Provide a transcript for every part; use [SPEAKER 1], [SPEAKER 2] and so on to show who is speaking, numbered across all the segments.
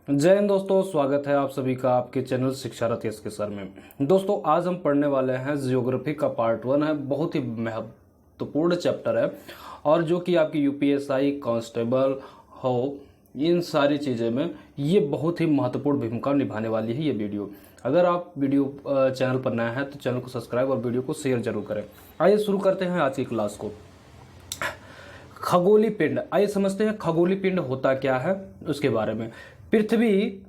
[SPEAKER 1] जय हिंद दोस्तों, स्वागत है आप सभी का आपके चैनल शिक्षारत यस के सर में। दोस्तों आज हम पढ़ने वाले हैं जियोग्राफी का पार्ट 1 है। बहुत ही महत्वपूर्ण चैप्टर है और जो कि आपकी यूपीएसआई कांस्टेबल हो इन सारी चीज़ें में ये बहुत ही महत्वपूर्ण भूमिका निभाने वाली है ये वीडियो। अगर आप वीडियो चैनल पर नया है तो चैनल को सब्सक्राइब और वीडियो को शेयर जरूर करें। आइए शुरू करते हैं आज की क्लास को। खगोलीय पिंड, आइए समझते हैं खगोलीय पिंड होता क्या है उसके बारे में। पृथ्वी,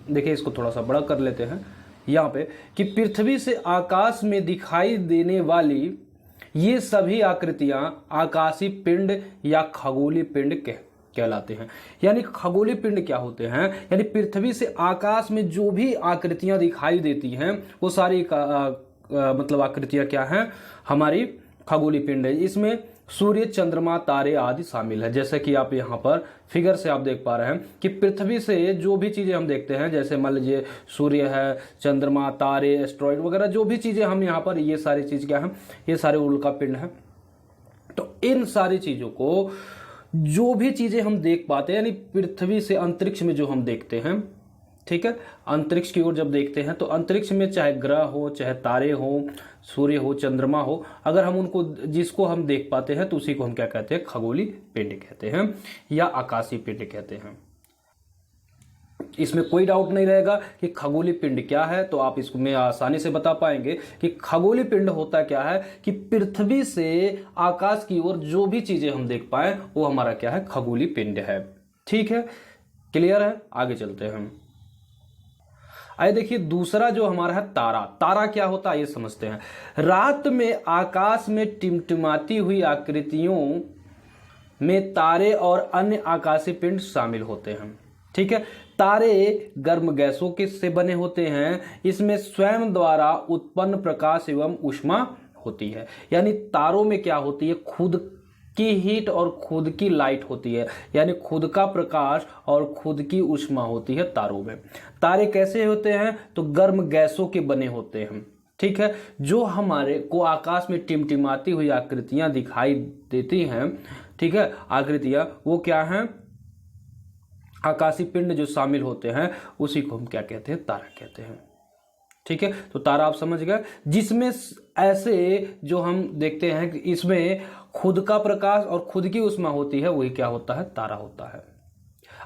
[SPEAKER 1] देखिए इसको थोड़ा सा बड़ा कर लेते हैं यहाँ पे कि पृथ्वी से आकाश में दिखाई देने वाली ये सभी आकृतियां आकाशीय पिंड या खगोलीय पिंड कहलाते हैं। यानी खगोलीय पिंड क्या होते हैं, यानी पृथ्वी से आकाश में जो भी आकृतियां दिखाई देती हैं वो सारी मतलब आकृतियां क्या हैं, हमारी खगोलीय पिंड है। इसमें सूर्य, चंद्रमा, तारे आदि शामिल है। जैसे कि आप यहाँ पर फिगर से आप देख पा रहे हैं कि पृथ्वी से जो भी चीजें हम देखते हैं, जैसे मान लीजिए सूर्य है, चंद्रमा, तारे, एस्ट्रॉइड वगैरह जो भी चीजें हम यहाँ पर, ये सारी चीज क्या है, ये सारे उल्का पिंड है। तो इन सारी चीजों को, जो भी चीजें हम देख पाते हैं, यानी पृथ्वी से अंतरिक्ष में जो हम देखते हैं, ठीक है, अंतरिक्ष की ओर जब देखते हैं तो अंतरिक्ष में चाहे ग्रह हो, चाहे तारे हो, सूर्य हो, चंद्रमा हो, अगर हम उनको, जिसको हम देख पाते हैं तो उसी को हम क्या कहते हैं, खगोलीय पिंड कहते हैं या आकाशीय पिंड कहते हैं। इसमें कोई डाउट नहीं रहेगा कि खगोलीय पिंड क्या है, तो आप इसको मैं आसानी से बता पाएंगे कि खगोलीय पिंड होता क्या है कि पृथ्वी से आकाश की ओर जो भी चीजें हम देख पाए वो हमारा क्या है, खगोलीय पिंड है। ठीक है, क्लियर है, आगे चलते हैं हम। आइए देखिए दूसरा जो हमारा है तारा। तारा क्या होता है ये समझते हैं। रात में आकाश में टिमटिमाती हुई आकृतियों में तारे और अन्य आकाशीय पिंड शामिल होते हैं। ठीक है, तारे गर्म गैसों के से बने होते हैं। इसमें स्वयं द्वारा उत्पन्न प्रकाश एवं ऊष्मा होती है। यानी तारों में क्या होती है, खुद की हीट और खुद की लाइट होती है, यानी खुद का प्रकाश और खुद की ऊष्मा होती है तारों में। तारे कैसे होते हैं, तो गर्म गैसों के बने होते हैं। ठीक है, जो हमारे को आकाश में टिमटिमाती हुई आकृतियां दिखाई देती हैं, ठीक है, आकृतियां वो क्या हैं, आकाशीय पिंड जो शामिल होते हैं उसी को हम क्या कहते हैं, तारा कहते हैं। ठीक है, तो तारा आप समझ गए। जिसमें ऐसे जो हम देखते हैं कि इसमें खुद का प्रकाश और खुद की ऊष्मा होती है, वही क्या होता है, तारा होता है।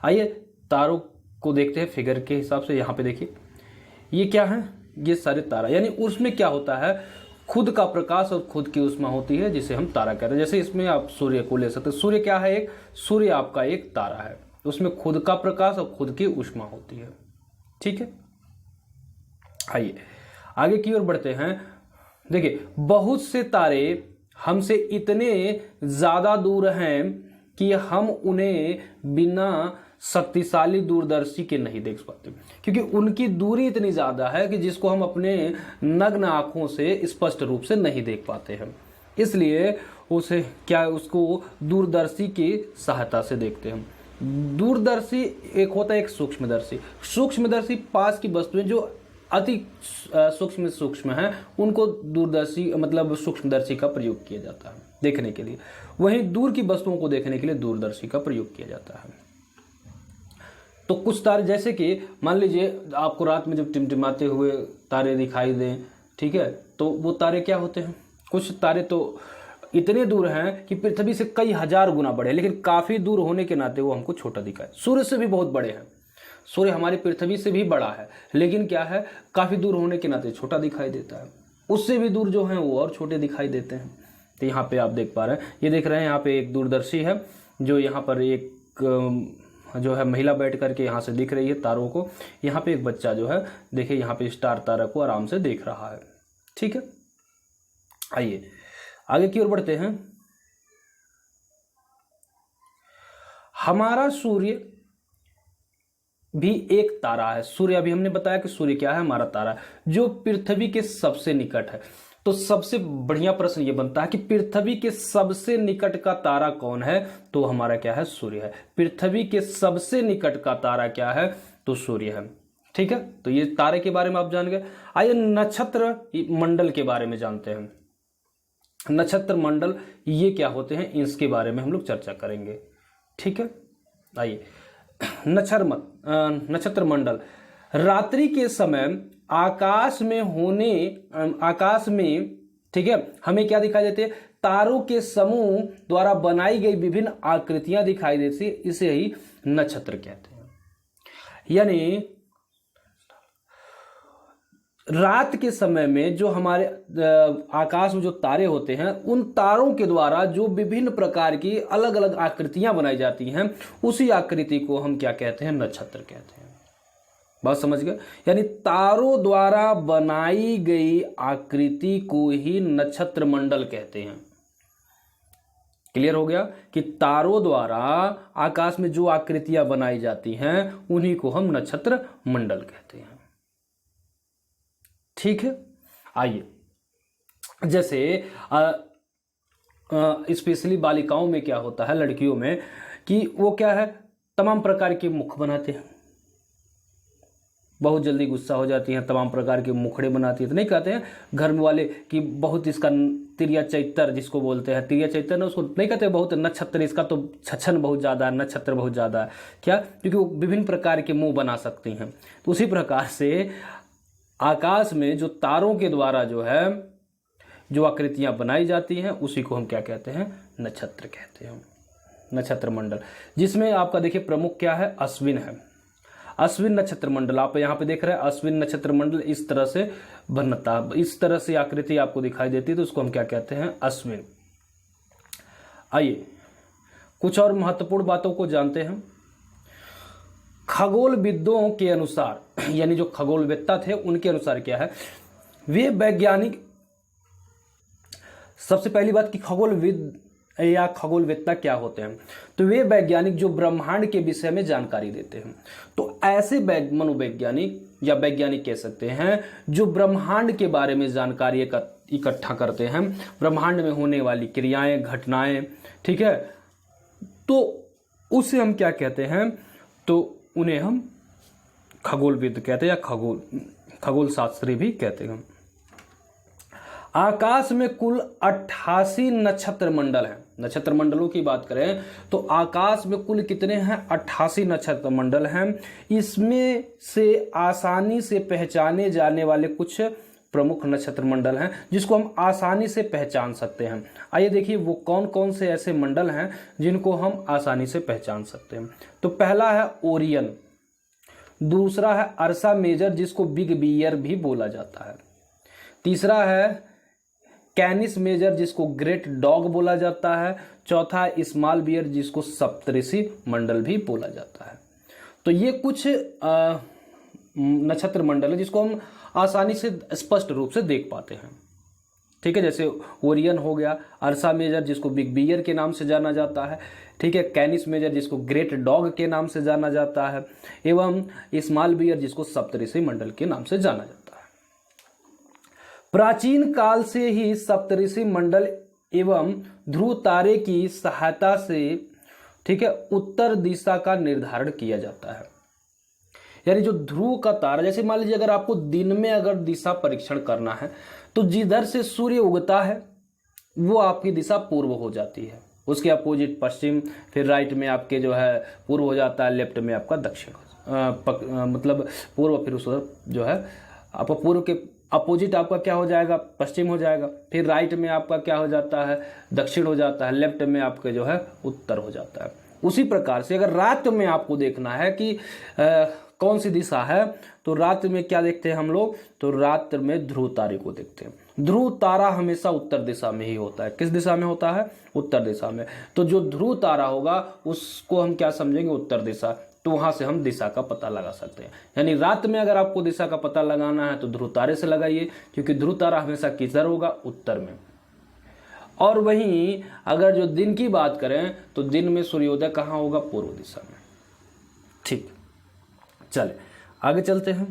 [SPEAKER 1] आइए तारों को देखते हैं फिगर के हिसाब से। यहाँ पे देखिए ये क्या है, ये सारे तारा, यानी उसमें क्या होता है, खुद का प्रकाश और खुद की ऊष्मा होती है, जिसे हम तारा कहते हैं। जैसे इसमें आप सूर्य को ले सकते हैं। सूर्य क्या है, एक सूर्य आपका एक तारा है, उसमें खुद का प्रकाश और खुद की ऊष्मा होती है। ठीक है, आइए आगे की ओर बढ़ते हैं। देखिए बहुत से तारे हमसे इतने ज्यादा दूर हैं कि हम उन्हें बिना शक्तिशाली दूरदर्शी के नहीं देख पाते, क्योंकि उनकी दूरी इतनी ज्यादा है कि जिसको हम अपने नग्न आंखों से स्पष्ट रूप से नहीं देख पाते हैं। इसलिए उसे क्या, उसको दूरदर्शी की सहायता से देखते हैं। दूरदर्शी एक होता है एक सूक्ष्मदर्शी। सूक्ष्मदर्शी पास की वस्तुएं जो अति सूक्ष्म है उनको दूरदर्शी मतलब सूक्ष्मदर्शी का प्रयोग किया जाता है देखने के लिए। वहीं दूर की वस्तुओं को देखने के लिए दूरदर्शी का प्रयोग किया जाता है। तो कुछ तारे, जैसे कि मान लीजिए आपको रात में जब टिमटिमाते हुए तारे दिखाई दें, ठीक है, तो वो तारे क्या होते हैं, कुछ तारे तो इतने दूर हैं कि पृथ्वी से कई हजार गुना बड़े हैं, लेकिन काफी दूर होने के नाते वो हमको छोटा दिखाए। सूर्य से भी बहुत बड़े हैं, सूर्य हमारी पृथ्वी से भी बड़ा है, लेकिन क्या है, काफी दूर होने के नाते छोटा दिखाई देता है। उससे भी दूर जो है वो और छोटे दिखाई देते हैं। तो यहाँ पे आप देख पा रहे हैं, ये देख रहे हैं यहाँ पे एक दूरदर्शी है, जो यहाँ पर एक जो है महिला बैठ करके यहाँ से दिख रही है तारों को। यहाँ पे एक बच्चा जो है, देखिए यहाँ पे स्टार तारा को आराम से देख रहा है। ठीक है, आइए आगे की ओर बढ़ते हैं। हमारा सूर्य भी एक तारा है। सूर्य, अभी हमने बताया कि सूर्य क्या है, हमारा तारा है जो पृथ्वी के सबसे निकट है। तो सबसे बढ़िया प्रश्न ये बनता है कि पृथ्वी के सबसे निकट का तारा कौन है, तो हमारा क्या है, सूर्य है। पृथ्वी के सबसे निकट का तारा क्या है, तो सूर्य है। ठीक है, तो ये तारे के बारे में आप जान गए। आइए नक्षत्र मंडल के बारे में जानते हैं। नक्षत्र मंडल ये क्या होते हैं, इसके बारे में हम लोग चर्चा करेंगे। ठीक है, आइए नक्षत्र मंडल रात्रि के समय आकाश में ठीक है हमें क्या दिखाई देते हैं, तारों के समूह द्वारा बनाई गई विभिन्न आकृतियां दिखाई देती है, इसे ही नक्षत्र कहते हैं। यानी रात के समय में जो हमारे आकाश में जो तारे होते हैं, उन तारों के द्वारा जो विभिन्न प्रकार की अलग अलग आकृतियां बनाई जाती हैं, उसी आकृति को हम क्या कहते हैं, नक्षत्र कहते हैं। बात समझ गए? यानी तारों द्वारा बनाई गई आकृति को ही नक्षत्र मंडल कहते हैं। क्लियर हो गया कि तारों द्वारा आकाश में जो आकृतियां बनाई जाती हैं उन्हीं को हम नक्षत्र मंडल कहते हैं। ठीक है, आइए जैसे स्पेशली बालिकाओं में क्या होता है, लड़कियों में, कि वो क्या है, तमाम प्रकार के मुख बनाते हैं, बहुत जल्दी गुस्सा हो जाती हैं, तमाम प्रकार के मुखड़े बनाती है। तो नहीं कहते हैं घर में वाले कि बहुत इसका तिरिया चैतर जिसको बोलते हैं, तिरिया चैतर ना, उसको नहीं कहते बहुत नक्षत्र, इसका तो छछन बहुत ज़्यादा है, नक्षत्र बहुत ज़्यादा है। क्या? क्योंकि वो विभिन्न प्रकार के मुंह बना सकती हैं। तो उसी प्रकार से आकाश में जो तारों के द्वारा जो है जो आकृतियां बनाई जाती हैं उसी को हम क्या कहते हैं, नक्षत्र कहते हैं, नक्षत्र मंडल। जिसमें आपका देखिए प्रमुख क्या है, अश्विन है। अश्विन नक्षत्र मंडल आप यहाँ पे देख रहे हैं, अश्विन नक्षत्र मंडल इस तरह से बनता, इस तरह से आकृति आपको दिखाई देती है, तो उसको हम क्या कहते हैं, अश्विन। आइए कुछ और महत्वपूर्ण बातों को जानते हैं। खगोलविदों के अनुसार, यानी जो खगोलवेत्ता थे उनके अनुसार क्या है, वे वैज्ञानिक, सबसे पहली बात कि खगोलविद या खगोलवेत्ता क्या होते हैं, तो वे वैज्ञानिक जो ब्रह्मांड के विषय में जानकारी देते हैं। तो ऐसे मनोवैज्ञानिक या वैज्ञानिक कह सकते हैं जो ब्रह्मांड के बारे में जानकारी इकट्ठा करते हैं, ब्रह्मांड में होने वाली क्रियाएं, घटनाएं, ठीक है, तो उसे हम क्या कहते हैं, तो उन्हें हम खगोलविद कहते हैं या खगोल शास्त्री भी कहते हैं। आकाश में कुल 88 नक्षत्र मंडल हैं। नक्षत्र मंडलों की बात करें तो आकाश में कुल कितने हैं, 88 नक्षत्र मंडल हैं। इसमें से आसानी से पहचाने जाने वाले कुछ प्रमुख नक्षत्र मंडल हैं जिसको हम आसानी से पहचान सकते हैं। आइए देखिए वो कौन कौन से ऐसे मंडल हैं जिनको हम आसानी से पहचान सकते हैं। तो पहला है ओरियन, दूसरा है अर्सा मेजर जिसको बिग बियर भी बोला जाता है, तीसरा है कैनिस मेजर जिसको ग्रेट डॉग बोला जाता है, चौथा है स्मॉल बियर जिसको सप्तऋषि मंडल भी बोला जाता है। तो ये कुछ नक्षत्र मंडल है जिसको हम आसानी से स्पष्ट रूप से देख पाते हैं। ठीक है, जैसे ओरियन हो गया, अर्सा मेजर जिसको बिग बियर के नाम से जाना जाता है, ठीक है, कैनिस मेजर जिसको ग्रेट डॉग के नाम से जाना जाता है, एवं स्मॉल बियर जिसको सप्तऋषि मंडल के नाम से जाना जाता है। प्राचीन काल से ही सप्तऋषि मंडल एवं ध्रुव तारे की सहायता से, ठीक है, उत्तर दिशा का निर्धारण किया जाता है। यानी जो ध्रुव का तारा, जैसे मान लीजिए अगर आपको दिन में अगर दिशा परीक्षण करना है तो जिधर से सूर्य उगता है वो आपकी दिशा पूर्व हो जाती है, उसके अपोजिट पश्चिम, फिर राइट में आपके जो है पूर्व हो जाता है, लेफ्ट में आपका दक्षिण, मतलब पूर्व, फिर उस जो है आपका पूर्व के अपोजिट आपका क्या हो जाएगा, पश्चिम हो जाएगा, फिर राइट में आपका क्या हो जाता है, दक्षिण हो जाता है, लेफ्ट में आपके जो है उत्तर हो जाता है। उसी प्रकार से अगर रात में आपको देखना है कि कौन सी दिशा है, तो रात में क्या देखते हैं हम लोग, तो रात में ध्रुव तारे को देखते हैं। ध्रुव तारा हमेशा उत्तर दिशा में ही होता है। किस दिशा में होता है, उत्तर दिशा में। तो जो ध्रुव तारा होगा उसको हम क्या समझेंगे, उत्तर दिशा, तो वहां से हम दिशा का पता लगा सकते हैं। यानी रात में अगर आपको दिशा का पता लगाना है तो ध्रुव तारे से लगाइए, क्योंकि ध्रुव तारा हमेशा किधर होगा, उत्तर में। और वहीं अगर जो दिन की बात करें तो दिन में सूर्योदय कहाँ होगा, पूर्व दिशा में। ठीक, चले आगे चलते हैं।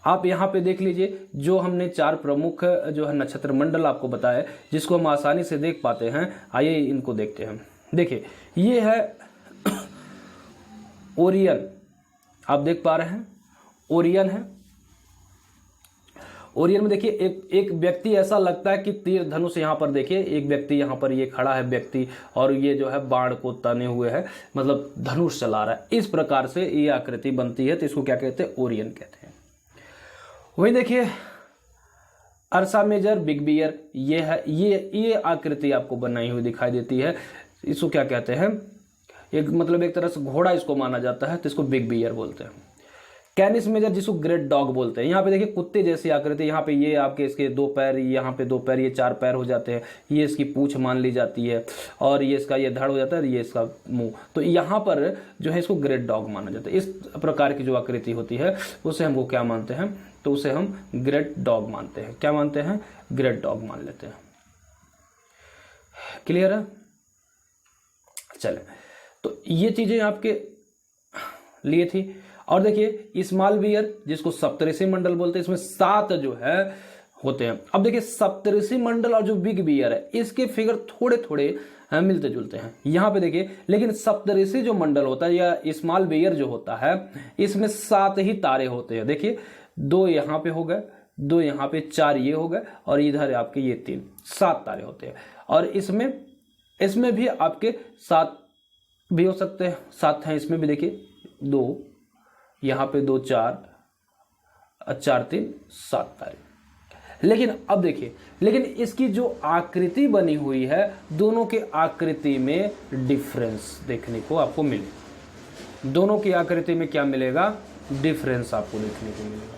[SPEAKER 1] आप यहाँ पे देख लीजिए जो हमने 4 प्रमुख जो है नक्षत्र मंडल आपको बताए जिसको हम आसानी से देख पाते हैं। आइए इनको देखते हैं। देखिए ये है ओरियन, आप देख पा रहे हैं, ओरियन है। ओरियन में देखिए एक व्यक्ति ऐसा लगता है कि तीर धनुष, यहाँ पर देखिए एक व्यक्ति यहाँ पर ये खड़ा है व्यक्ति, और ये जो है बाण को ताने हुए है, मतलब धनुष चला रहा है। इस प्रकार से ये आकृति बनती है, तो इसको क्या कहते हैं? ओरियन कहते हैं। वही देखिए अर्सा मेजर, बिग बियर, ये है, ये आकृति आपको बनाई हुई दिखाई देती है। इसको क्या कहते हैं? एक मतलब एक तरह से घोड़ा इसको माना जाता है, तो इसको बिग बियर बोलते हैं। कैनिस मेजर जिसको ग्रेट डॉग बोलते हैं। यहाँ पे देखिए कुत्ते जैसी आकृति, यहाँ पे ये आपके इसके 2 पैर, यहाँ पे 2 पैर, ये 4 पैर हो जाते हैं, ये इसकी पूंछ मान ली जाती है, और ये इसका ये धड़ हो जाता है, ये इसका मुंह। तो यहाँ पर जो है इसको ग्रेट डॉग माना जाता है। इस प्रकार की जो आकृति होती है उसे हम वो क्या मानते हैं? तो उसे हम ग्रेट डॉग मानते हैं। क्या मानते हैं? ग्रेट डॉग मान लेते हैं। क्लियर है? चले, तो ये चीजें आपके लिए थी। और देखिए स्मॉल बियर जिसको सप्तऋषि मंडल बोलते हैं, इसमें 7 जो है होते हैं। अब देखिए सप्तऋषि मंडल और जो बिग बियर है इसके फिगर थोड़े थोड़े मिलते जुलते हैं यहाँ पे देखिए, लेकिन सप्तऋषि जो मंडल होता है या स्मॉल बियर जो होता है इसमें 7 ही तारे होते हैं। देखिए 2 यहाँ पे हो गए, 2 यहाँ पे, 4 ये हो गए, और इधर आपके ये 3, 7 तारे होते हैं। और इसमें भी आपके 7 भी हो सकते हैं, 7 हैं इसमें भी। देखिए 2 यहाँ पे, 2 4 4 3 7 तारे। लेकिन अब देखिए, लेकिन इसकी जो आकृति बनी हुई है, दोनों के आकृति में डिफरेंस देखने को आपको मिले। दोनों की आकृति में क्या मिलेगा? डिफरेंस आपको देखने को मिलेगा।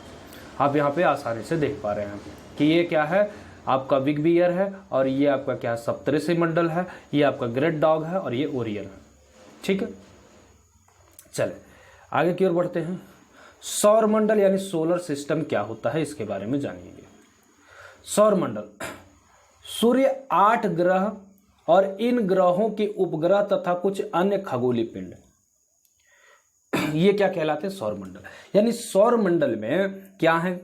[SPEAKER 1] आप यहाँ पे आसानी से देख पा रहे हैं कि ये क्या है? आपका बिग बियर है, और ये आपका क्या है? सप्तऋषि मंडल है, ये आपका ग्रेट डॉग है, और ये ओरियन है। ठीक है, चले आगे की ओर बढ़ते हैं। सौर मंडल यानी सोलर सिस्टम क्या होता है, इसके बारे में जानिए। सौर मंडल, सूर्य, 8 ग्रह और इन ग्रहों के उपग्रह तथा कुछ अन्य खगोलीय पिंड, ये क्या कहलाते हैं? सौर मंडल। यानी सौर मंडल में क्या है?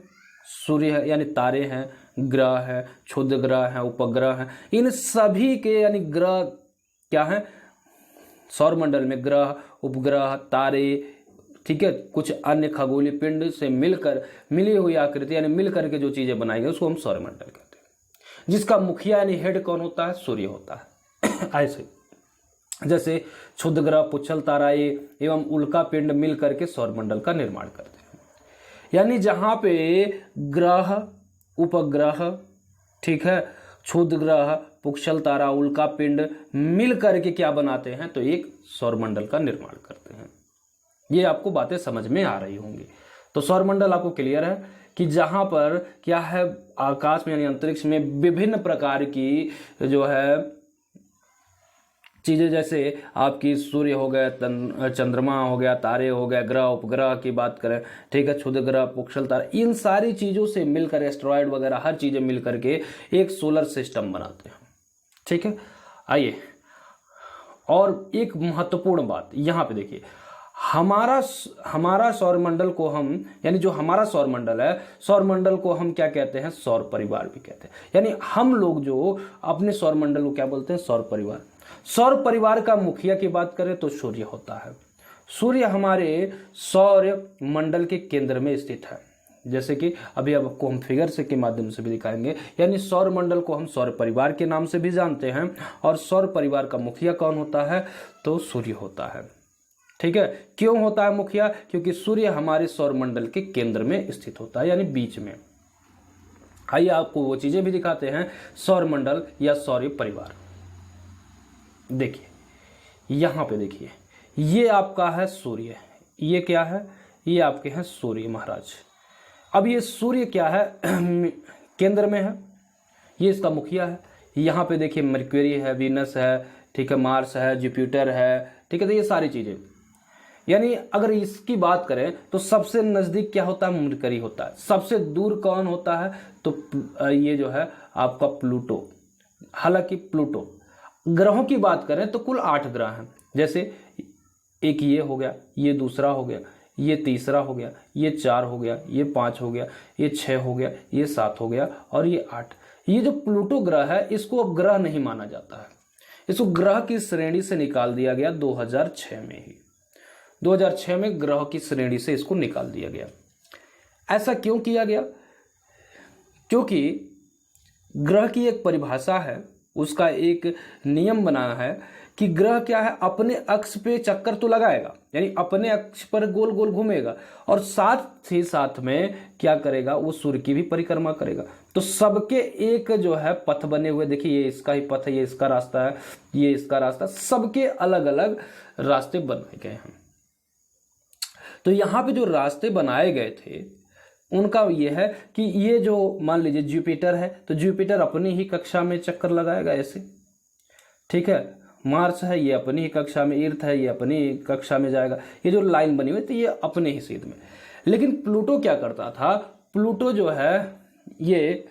[SPEAKER 1] सूर्य है यानी तारे हैं, ग्रह है, क्षुद्र ग्रह है, उपग्रह है, इन सभी के यानी ग्रह क्या है? सौर मंडल में ग्रह, उपग्रह, तारे, ठीक है, कुछ अन्य खगोलीय पिंड से मिली हुई आकृति यानी मिलकर के जो चीजें बनाई गई उसको हम सौरमंडल कहते हैं। जिसका मुखिया यानी हेड कौन होता है? सूर्य होता है। ऐसे जैसे क्षुद्र ग्रह, पुच्छल तारा एवं उल्का पिंड मिल करके सौरमंडल का निर्माण करते हैं। यानी जहां पे ग्रह, उपग्रह, ठीक है, क्षुद्र ग्रह, पुच्छल तारा, उल्का पिंड मिल करके क्या बनाते हैं? तो एक सौरमंडल का निर्माण करते हैं। ये आपको बातें समझ में आ रही होंगी। तो सौरमंडल आपको क्लियर है कि जहां पर क्या है? आकाश में यानी अंतरिक्ष में विभिन्न प्रकार की जो है चीजें, जैसे आपकी सूर्य हो गया, चंद्रमा हो गया, तारे हो गए, ग्रह, उपग्रह की बात करें, ठीक है, क्षुद्र ग्रह, पुच्छल तारा, इन सारी चीजों से मिलकर, एस्टेरॉयड वगैरह हर चीजें मिलकर के एक सोलर सिस्टम बनाते हैं। ठीक है, आइए और एक महत्वपूर्ण बात यहां पे देखिए, हमारा सौरमंडल को हम, यानी जो हमारा सौरमंडल है, सौरमंडल को हम क्या कहते हैं? सौर परिवार भी कहते हैं। यानी हम लोग जो अपने सौरमंडल को क्या बोलते हैं? सौर परिवार। सौर परिवार का मुखिया की बात करें तो सूर्य होता है। सूर्य हमारे सौर मंडल के केंद्र में स्थित है, जैसे कि अभी आपको हम फिगर से के माध्यम से भी दिखाएंगे। यानी सौर मंडल को हम सौर परिवार के नाम से भी जानते हैं, और सौर परिवार का मुखिया कौन होता है? तो सूर्य होता है। ठीक है, क्यों होता है मुखिया? क्योंकि सूर्य हमारे सौर मंडल के केंद्र में स्थित होता है, यानी बीच में। आइए आपको वो चीजें भी दिखाते हैं, सौर मंडल या सौर परिवार। देखिए यहां पे देखिए, ये आपका है सूर्य, ये क्या है? ये आपके हैं सूर्य महाराज। अब ये सूर्य क्या है? केंद्र में है, ये इसका मुखिया है। यहाँ पे देखिए मरक्यूरी है, वीनस है, ठीक है, मार्स है, जुपिटर है, ठीक है, तो ये सारी चीजें। यानी अगर इसकी बात करें तो सबसे नजदीक क्या होता है? मरकरी होता है। सबसे दूर कौन होता है? तो ये जो है आपका प्लूटो। हालांकि प्लूटो, ग्रहों की बात करें तो कुल 8 ग्रह हैं। जैसे एक ये हो गया, ये दूसरा हो गया, ये तीसरा हो गया, ये 4 हो गया, ये 5 हो गया, ये 6 हो गया, ये 7 हो गया, और ये 8। ये जो प्लूटो ग्रह है इसको अब ग्रह नहीं माना जाता है, इसको ग्रह की श्रेणी से निकाल दिया गया 2006 में ही। 2006 में ग्रह की श्रेणी से इसको निकाल दिया गया। ऐसा क्यों किया गया? क्योंकि ग्रह की एक परिभाषा है, उसका एक नियम बना है कि ग्रह क्या है, अपने अक्ष पे चक्कर तो लगाएगा, यानी अपने अक्ष पर गोल गोल घूमेगा, और साथ ही साथ में क्या करेगा, वो सूर्य की भी परिक्रमा करेगा। तो सबके एक जो है पथ बने हुए, देखिए ये इसका ही पथ है, ये इसका रास्ता है, ये इसका रास्ता, सबके अलग अलग रास्ते बनाए गए हैं। तो यहाँ पे जो रास्ते बनाए गए थे उनका ये है कि ये जो मान लीजिए जुपिटर है, तो जुपिटर अपनी ही कक्षा में चक्कर लगाएगा ऐसे, ठीक है। मार्स है, ये अपनी ही कक्षा में, अर्थ है, ये अपनी कक्षा में जाएगा, ये जो लाइन बनी हुई तो ये अपने ही सीध में। लेकिन प्लूटो क्या करता था, प्लूटो जो है ये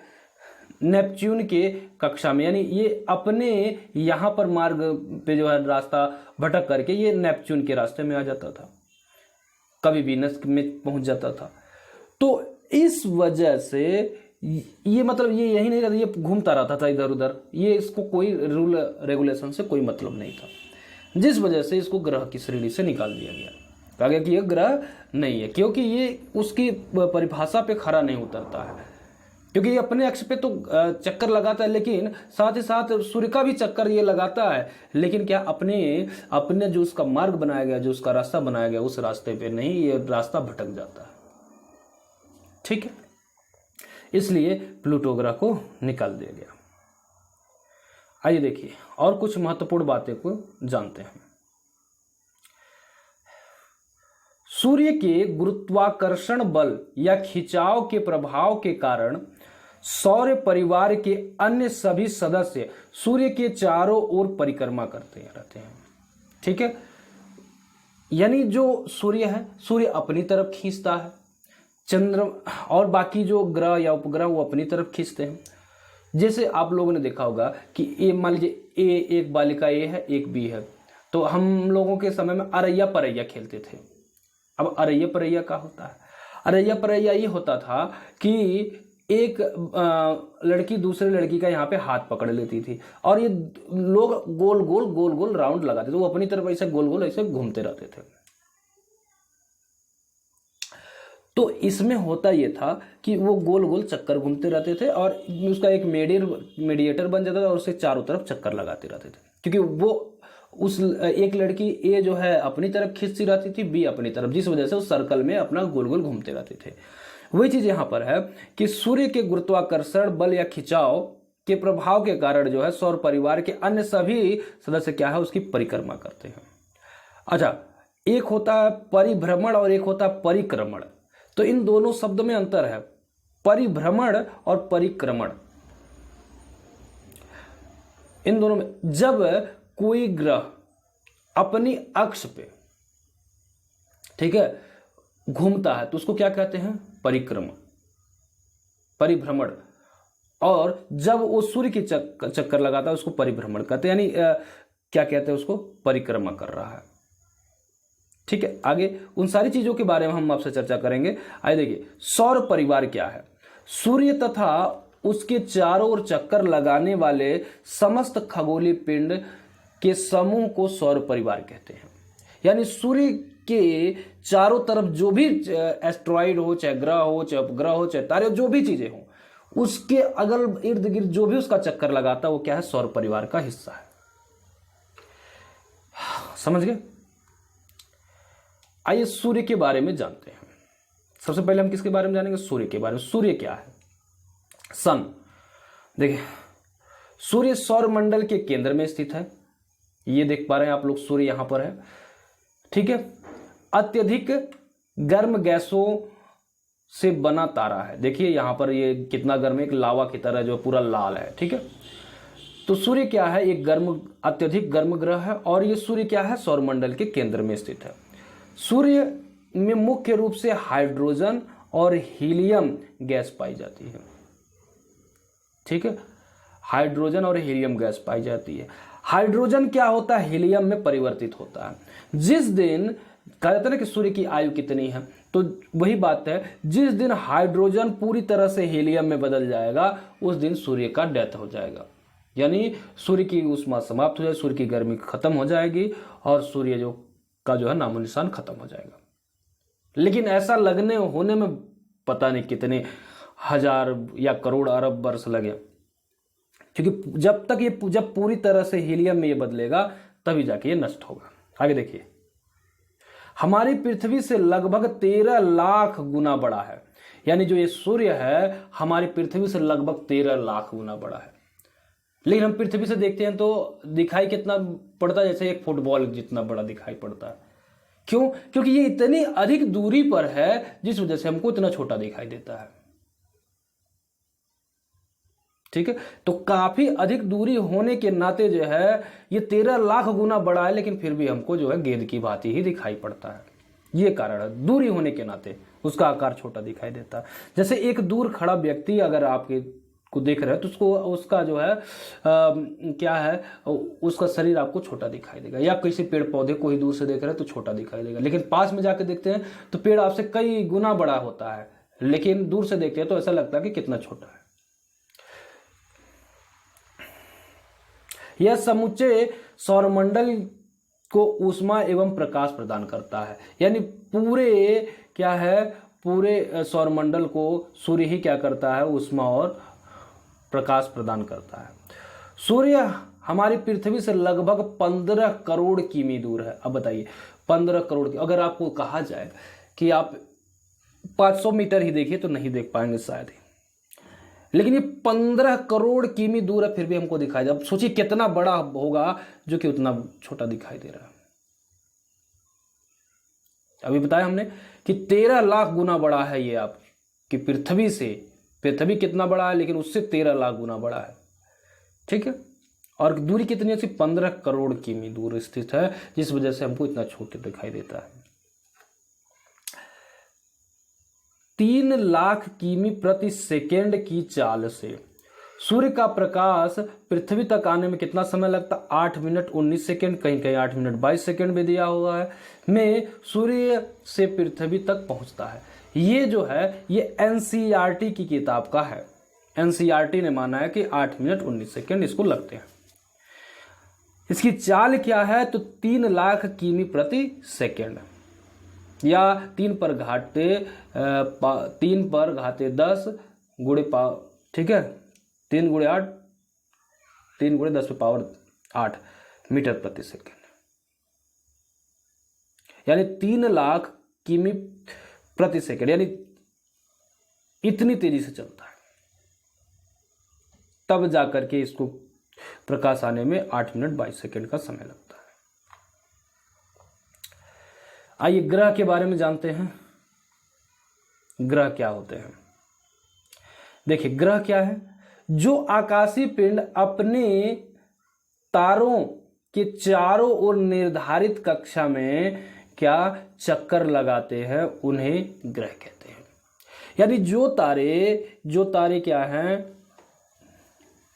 [SPEAKER 1] नेपच्यून के कक्षा में, यानी ये अपने यहाँ पर मार्ग पे जो है रास्ता भटक करके ये नेपच्यून के रास्ते में आ जाता था, कभी वीनस में पहुंच जाता था। तो इस वजह से ये मतलब ये यही नहीं रहता, ये घूमता रहता था इधर उधर, ये इसको कोई रूल रेगुलेशन से कोई मतलब नहीं था, जिस वजह से इसको ग्रह की श्रेणी से निकाल दिया गया। कहा गया कि ये ग्रह नहीं है, क्योंकि ये उसकी परिभाषा पे खरा नहीं उतरता है, क्योंकि ये अपने अक्ष पे तो चक्कर लगाता है, लेकिन साथ ही साथ सूर्य का भी चक्कर ये लगाता है, लेकिन क्या अपने जो उसका मार्ग बनाया गया, जो उसका रास्ता बनाया गया, उस रास्ते पे नहीं, ये रास्ता भटक जाता है, ठीक है। इसलिए प्लूटो ग्रह को निकाल दिया गया। आइए देखिए और कुछ महत्वपूर्ण बातें को जानते हैं। सूर्य के गुरुत्वाकर्षण बल या खिंचाव के प्रभाव के कारण सौर परिवार के अन्य सभी सदस्य सूर्य के चारों ओर परिक्रमा करते रहते हैं, ठीक है। यानी जो सूर्य है, सूर्य अपनी तरफ खींचता है, चंद्र और बाकी जो ग्रह या उपग्रह वो अपनी तरफ खींचते हैं। जैसे आप लोगों ने देखा होगा कि ए मान लीजिए ए, एक बालिका ए है, एक बी है, तो हम लोगों के समय में अरैया परैया खेलते थे। अब अरैया परैया क्या होता है, अरैया परैया ये होता था कि एक लड़की दूसरे लड़की का यहाँ पे हाथ पकड़ लेती थी, और ये लोग गोल गोल गोल गोल राउंड लगाते थे, वो अपनी तरफ ऐसे गोल गोल ऐसे घूमते रहते थे। तो इसमें होता ये था कि वो गोल गोल चक्कर घूमते रहते थे, और उसका एक मीडिएटर बन जाता था, और उससे चारों तरफ चक्कर लगाते रहते थे, क्योंकि वो उस एक लड़की ए जो है अपनी तरफ खींचती रहती थी, बी अपनी तरफ, जिस वजह से उस सर्कल में अपना गोल गोल घूमते रहते थे। वही चीज यहाँ पर है कि सूर्य के गुरुत्वाकर्षण बल या खिंचाव के प्रभाव के कारण जो है सौर परिवार के अन्य सभी सदस्य क्या है, उसकी परिक्रमा करते हैं। अच्छा, एक होता है परिभ्रमण और एक होता है परिक्रमण। तो इन दोनों शब्द में अंतर है, परिभ्रमण और परिक्रमण। इन दोनों में जब कोई ग्रह अपनी अक्ष पे, ठीक है, घूमता है तो उसको क्या कहते हैं, परिक्रमण, परिभ्रमण। और जब वो सूर्य की चक्कर लगाता है उसको परिभ्रमण कहते हैं, यानी क्या कहते हैं, उसको परिक्रमा कर रहा है, ठीक है। आगे उन सारी चीजों के बारे में हम आपसे चर्चा करेंगे। आइए देखिए सौर परिवार क्या है। सूर्य तथा उसके चारों ओर चक्कर लगाने वाले समस्त खगोलीय पिंड के समूह को सौर परिवार कहते हैं। यानी सूर्य के चारों तरफ जो भी एस्ट्रॉइड हो, चाहे ग्रह हो, चाहे उपग्रह हो, चाहे तारे हो, जो भी चीजें हो, उसके अगल इर्द गिर्द जो भी उसका चक्कर लगाता है वो क्या है, सौर परिवार का हिस्सा है। समझ गए। आइए सूर्य के बारे में जानते हैं। सबसे पहले हम किसके बारे में जानेंगे, सूर्य के बारे में। सूर्य क्या है, सन। देखिए सूर्य सौर मंडल के केंद्र में स्थित है, ये देख पा रहे हैं आप लोग, सूर्य यहां पर है, ठीक है। अत्यधिक गर्म गैसों से बना तारा है। देखिए यहां पर ये कितना गर्म है, एक लावा की तरह जो पूरा लाल है, ठीक है। तो सूर्य क्या है, एक अत्यधिक गर्म ग्रह है, और ये सूर्य क्या है, सौर मंडल के केंद्र में स्थित है। सूर्य में मुख्य रूप से हाइड्रोजन और हीलियम गैस पाई जाती है, ठीक है। हाइड्रोजन और हीलियम गैस पाई जाती है। हाइड्रोजन क्या होता है, हीलियम में परिवर्तित होता है। जिस दिन कहा जाता है ना कि सूर्य की आयु कितनी है, तो वही बात है, जिस दिन हाइड्रोजन पूरी तरह से हीलियम में बदल जाएगा उस दिन सूर्य का डेथ हो जाएगा, यानी सूर्य की ऊष्मा समाप्त हो जाएगी, सूर्य की गर्मी खत्म हो जाएगी, और सूर्य का जो है नामो निशान खत्म हो जाएगा। लेकिन ऐसा होने में पता नहीं कितने हजार या करोड़ अरब वर्ष लगे, क्योंकि जब पूरी तरह से हीलियम में ये बदलेगा तभी जाके ये नष्ट होगा। आगे देखिए, हमारी पृथ्वी से लगभग 13 लाख गुना बड़ा है। यानी जो ये सूर्य है हमारी पृथ्वी से लगभग 13 लाख गुना बड़ा है। लेकिन हम पृथ्वी से देखते हैं तो दिखाई कितना पड़ता है, जैसे एक फुटबॉल जितना बड़ा दिखाई पड़ता है। क्यों? क्योंकि ये इतनी अधिक दूरी पर है जिस वजह से हमको इतना छोटा दिखाई देता है। ठीक है, तो काफी अधिक दूरी होने के नाते जो है ये 13 लाख गुना बड़ा है, लेकिन फिर भी हमको जो है गेंद की भांति ही दिखाई पड़ता है। ये कारण है, दूरी होने के नाते उसका आकार छोटा दिखाई देता है। जैसे एक दूर खड़ा व्यक्ति अगर आपके को देख रहे हैं तो उसको उसका जो है क्या है, उसका शरीर आपको छोटा दिखाई देगा। या किसी पेड़ पौधे को ही दूर से देख रहे हैं तो छोटा दिखाई देगा, लेकिन पास में जाकर देखते हैं तो पेड़ आपसे कई गुना बड़ा होता है, लेकिन दूर से देखते हैं तो ऐसा लगता है कि कितना छोटा है। यह समूचे सौरमंडल को ऊष्मा एवं प्रकाश प्रदान करता है। यानी पूरे क्या है, पूरे सौरमंडल को सूर्य ही क्या करता है, ऊष्मा और प्रकाश प्रदान करता है। सूर्य हमारी पृथ्वी से लगभग 15 करोड़ किमी दूर है। अब बताइए 15 करोड़ की, अगर आपको कहा जाए कि आप 500 मीटर ही देखिए तो नहीं देख पाएंगे शायद ही, लेकिन ये 15 करोड़ किमी दूर है फिर भी हमको दिखाई दे। अब सोचिए कितना बड़ा होगा जो कि उतना छोटा दिखाई दे रहा है। अभी बताया हमने कि 13 लाख गुना बड़ा है ये आपकी पृथ्वी से। पृथ्वी कितना बड़ा है, लेकिन उससे 13 लाख गुना बड़ा है। ठीक है, और दूरी कितनी है, 15 करोड़ किमी दूर स्थित है, जिस वजह से हमको इतना छोटे दिखाई देता है। 3 लाख किमी प्रति सेकेंड की चाल से सूर्य का प्रकाश पृथ्वी तक आने में कितना समय लगता है, 8 मिनट 19 सेकेंड, कहीं कहीं 8 मिनट 22 सेकेंड भी दिया हुआ है, में सूर्य से पृथ्वी तक पहुंचता है। ये जो है ये एनसीईआरटी की किताब का है। एनसीईआरटी ने माना है कि 8 मिनट 19 सेकेंड इसको लगते हैं। इसकी चाल क्या है, तो 3 लाख किमी प्रति सेकेंड, या 3 पर घाते 10 गुणे पावर, ठीक है, 3 गुणे 8, 3 गुणे 10 पे पावर 8 मीटर प्रति सेकेंड, यानी 3 लाख किमी प्रति सेकेंड, यानी इतनी तेजी से चलता है। तब जाकर के इसको प्रकाश आने में 8 मिनट 22 सेकेंड का समय लगता है। आइए ग्रह के बारे में जानते हैं। ग्रह क्या होते हैं? देखिए ग्रह क्या है, जो आकाशीय पिंड अपने तारों के चारों ओर निर्धारित कक्षा में क्या चक्कर लगाते हैं उन्हें ग्रह कहते हैं। यानी जो तारे क्या हैं,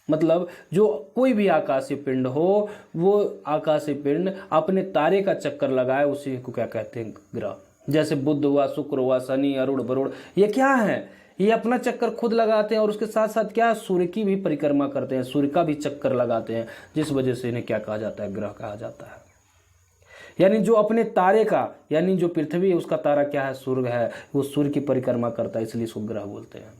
[SPEAKER 1] मतलब जो कोई भी आकाशीय पिंड हो, वो आकाशीय पिंड अपने तारे का चक्कर लगाए उसी को क्या कहते हैं, ग्रह। जैसे बुध हुआ, शुक्र हुआ, शनि, अरुण, वरुण, ये क्या है, ये अपना चक्कर खुद लगाते हैं और उसके साथ साथ क्या, सूर्य की भी परिक्रमा करते हैं, सूर्य का भी चक्कर लगाते हैं, जिस वजह से इन्हें क्या कहा जाता है, ग्रह कहा जाता है। यानी जो अपने तारे का, यानी जो पृथ्वी है उसका तारा क्या है, सूर्य है, वो सूर्य की परिक्रमा करता है, इसलिए इसको ग्रह बोलते हैं।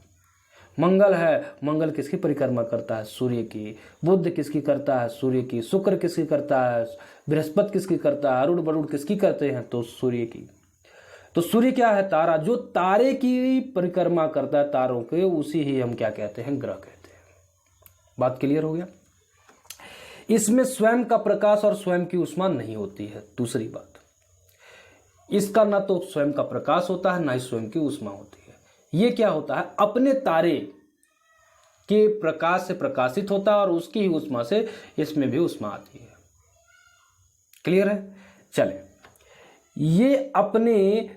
[SPEAKER 1] मंगल है, मंगल किसकी परिक्रमा करता है, सूर्य की। बुध किसकी करता है, सूर्य की। शुक्र किसकी करता है, बृहस्पति किसकी करता है, अरुण वरुण किसकी करते हैं, तो सूर्य की। तो सूर्य क्या है, तारा, जो तारे की परिक्रमा करता है, तारों के, उसी ही हम क्या कहते हैं, ग्रह कहते हैं। बात क्लियर हो गया। इसमें स्वयं का प्रकाश और स्वयं की ऊष्मा नहीं होती है। दूसरी बात, इसका ना तो स्वयं का प्रकाश होता है, ना ही स्वयं की ऊष्मा होती है। ये क्या होता है, अपने तारे के प्रकाश से प्रकाशित होता है और उसकी ही ऊष्मा से इसमें भी ऊष्मा आती है। क्लियर है। चले, ये अपने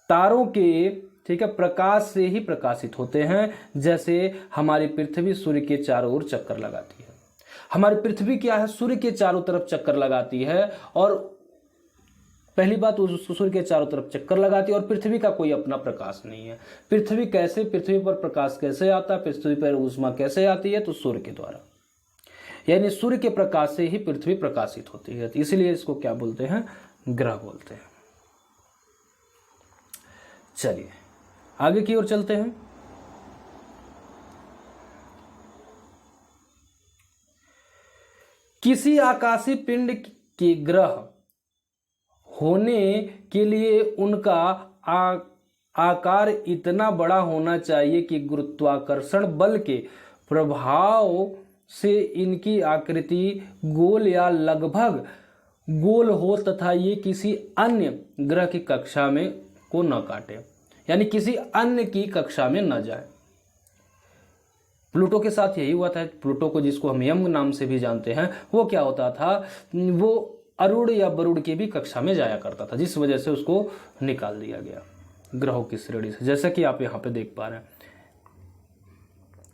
[SPEAKER 1] तारों के, ठीक है, प्रकाश से ही प्रकाशित होते हैं। जैसे हमारी पृथ्वी सूर्य के चारों ओर चक्कर लगाती है। हमारी पृथ्वी क्या है, सूर्य के चारों तरफ चक्कर लगाती है, और पहली बात सूर्य के चारों तरफ चक्कर लगाती है और पृथ्वी का कोई अपना प्रकाश नहीं है। पृथ्वी पर प्रकाश कैसे आता है, पृथ्वी पर ऊष्मा कैसे आती है, तो सूर्य के द्वारा, यानी सूर्य के प्रकाश से ही पृथ्वी प्रकाशित होती है। इसलिए इसको क्या बोलते हैं, ग्रह बोलते हैं। चलिए आगे की ओर चलते हैं। किसी आकाशीय पिंड के ग्रह होने के लिए उनका आकार इतना बड़ा होना चाहिए कि गुरुत्वाकर्षण बल के प्रभाव से इनकी आकृति गोल या लगभग गोल हो तथा ये किसी अन्य ग्रह की कक्षा में को न काटे, यानी किसी अन्य की कक्षा में न जाए। प्लूटो के साथ यही हुआ था। प्लूटो को, जिसको हम यम नाम से भी जानते हैं, वो क्या होता था, वो अरुण या बरुण की भी कक्षा में जाया करता था, जिस वजह से उसको निकाल दिया गया ग्रहों की श्रेणी से, जैसा कि आप यहाँ पे देख पा रहे हैं।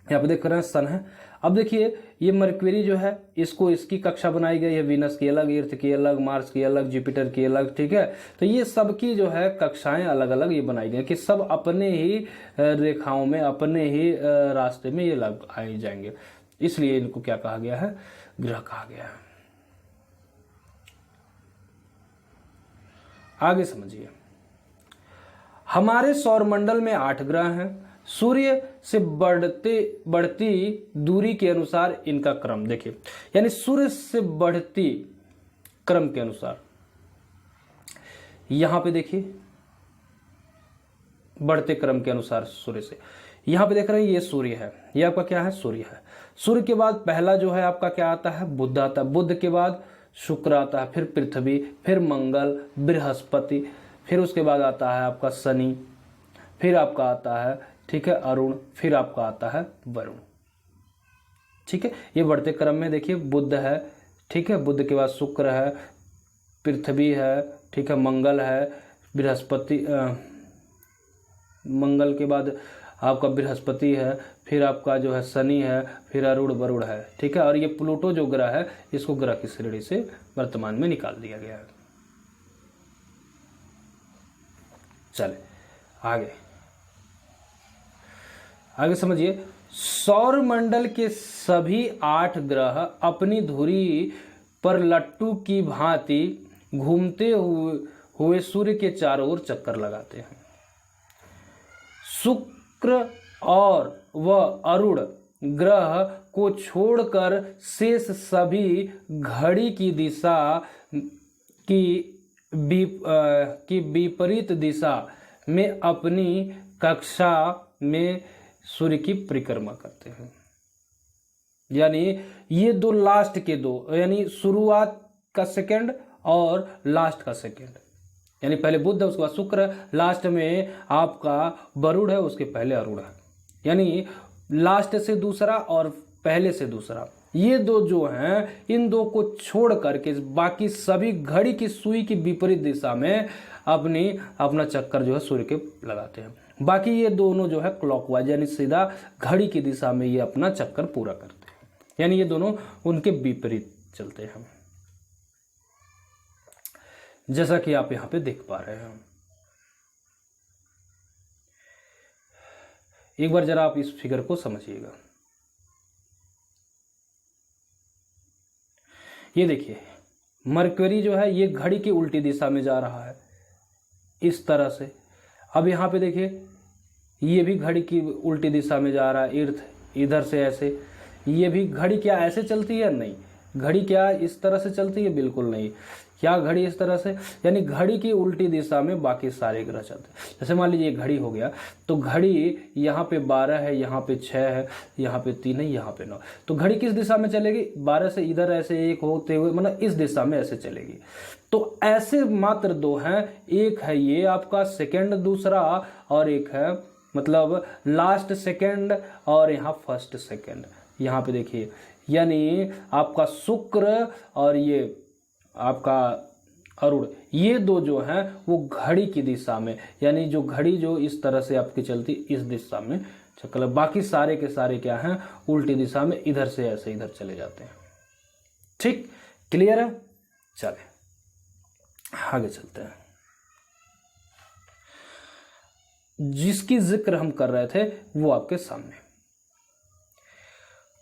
[SPEAKER 1] यहाँ पे देख रहे हैं सन है। अब देखिए ये मरक्यूरी जो है, इसको इसकी कक्षा बनाई गई है, वीनस की अलग, अर्थ की अलग, मार्स की अलग, जुपिटर की अलग, ठीक है। तो ये सब की जो है कक्षाएं अलग अलग ये बनाई गई कि सब अपने ही रेखाओं में, अपने ही रास्ते में ये लग आए जाएंगे, इसलिए इनको क्या कहा गया है, ग्रह कहा गया है। आगे समझिए, हमारे सौरमंडल में 8 ग्रह हैं। सूर्य से बढ़ती दूरी के अनुसार इनका क्रम देखिए, यानी सूर्य से बढ़ती क्रम के अनुसार, यहां पे देखिए बढ़ते क्रम के अनुसार सूर्य से, यहां पे देख रहे हैं ये सूर्य है, ये आपका क्या है, सूर्य है। सूर्य के बाद पहला जो है आपका क्या आता है, बुध आता है। बुध के बाद शुक्र आता है, फिर पृथ्वी, फिर मंगल, बृहस्पति, फिर उसके बाद आता है आपका शनि, फिर आपका आता है, ठीक है, अरुण, फिर आपका आता है वरुण, ठीक है। ये बढ़ते क्रम में देखिए बुध है, ठीक है, बुध के बाद शुक्र है, पृथ्वी है, ठीक है, मंगल है, बृहस्पति, मंगल के बाद आपका बृहस्पति है, फिर आपका जो है शनि है, फिर अरुण वरुण है, ठीक है। और ये प्लूटो जो ग्रह है, इसको ग्रह की श्रेणी से वर्तमान में निकाल दिया गया है। चले आगे समझिए, सौरमंडल के सभी 8 ग्रह अपनी धुरी पर लट्टू की भांति घूमते हुए सूर्य के चारों ओर चक्कर लगाते हैं। शुक्र और वह अरुण ग्रह को छोड़कर शेष सभी घड़ी की दिशा की विपरीत दिशा में अपनी कक्षा में सूर्य की परिक्रमा करते हैं। यानी ये दो लास्ट के दो, यानी शुरुआत का सेकंड और लास्ट का सेकंड, यानी पहले बुध है, उसके बाद शुक्र है, लास्ट में आपका वरुण है, उसके पहले अरुण है, यानी लास्ट से दूसरा और पहले से दूसरा, ये दो जो हैं, इन दो को छोड़ करके बाकी सभी घड़ी की सुई की विपरीत दिशा में अपना चक्कर जो है सूर्य के लगाते हैं। बाकी ये दोनों जो है क्लॉकवाइज, यानी सीधा घड़ी की दिशा में ये अपना चक्कर पूरा करते हैं, यानी ये दोनों उनके विपरीत चलते हैं, जैसा कि आप यहां पे देख पा रहे हैं। एक बार जरा आप इस फिगर को समझिएगा। ये देखिए मरक्यूरी जो है ये घड़ी की उल्टी दिशा में जा रहा है इस तरह से। अब यहाँ पे देखिए ये भी घड़ी की उल्टी दिशा में जा रहा है, अर्थ इधर से ऐसे। ये भी घड़ी क्या ऐसे चलती है? नहीं। घड़ी क्या इस तरह से चलती है? बिल्कुल नहीं। क्या घड़ी इस तरह से? यानी घड़ी की उल्टी दिशा में बाकी सारे ग्रह चलते हैं। जैसे मान लीजिए घड़ी हो गया, तो घड़ी यहाँ पे 12 है, यहाँ पे 6 है, यहाँ पे 3 है, यहाँ पे 9। तो घड़ी किस दिशा में चलेगी? 12 से इधर ऐसे एक होते हुए, मतलब इस दिशा में ऐसे चलेगी। तो ऐसे मात्र दो हैं, एक है ये आपका सेकेंड दूसरा, और एक है मतलब लास्ट सेकेंड, और यहाँ फर्स्ट सेकेंड। यहाँ पे देखिए यानी आपका शुक्र और ये आपका अरुण, ये दो जो हैं वो घड़ी की दिशा में, यानी जो घड़ी जो इस तरह से आपकी चलती इस दिशा में चक्कर, बाकी सारे के सारे क्या हैं? उल्टी दिशा में, इधर से ऐसे इधर चले जाते हैं। ठीक, क्लियर है? चले आगे चलते हैं। जिसकी जिक्र हम कर रहे थे वो आपके सामने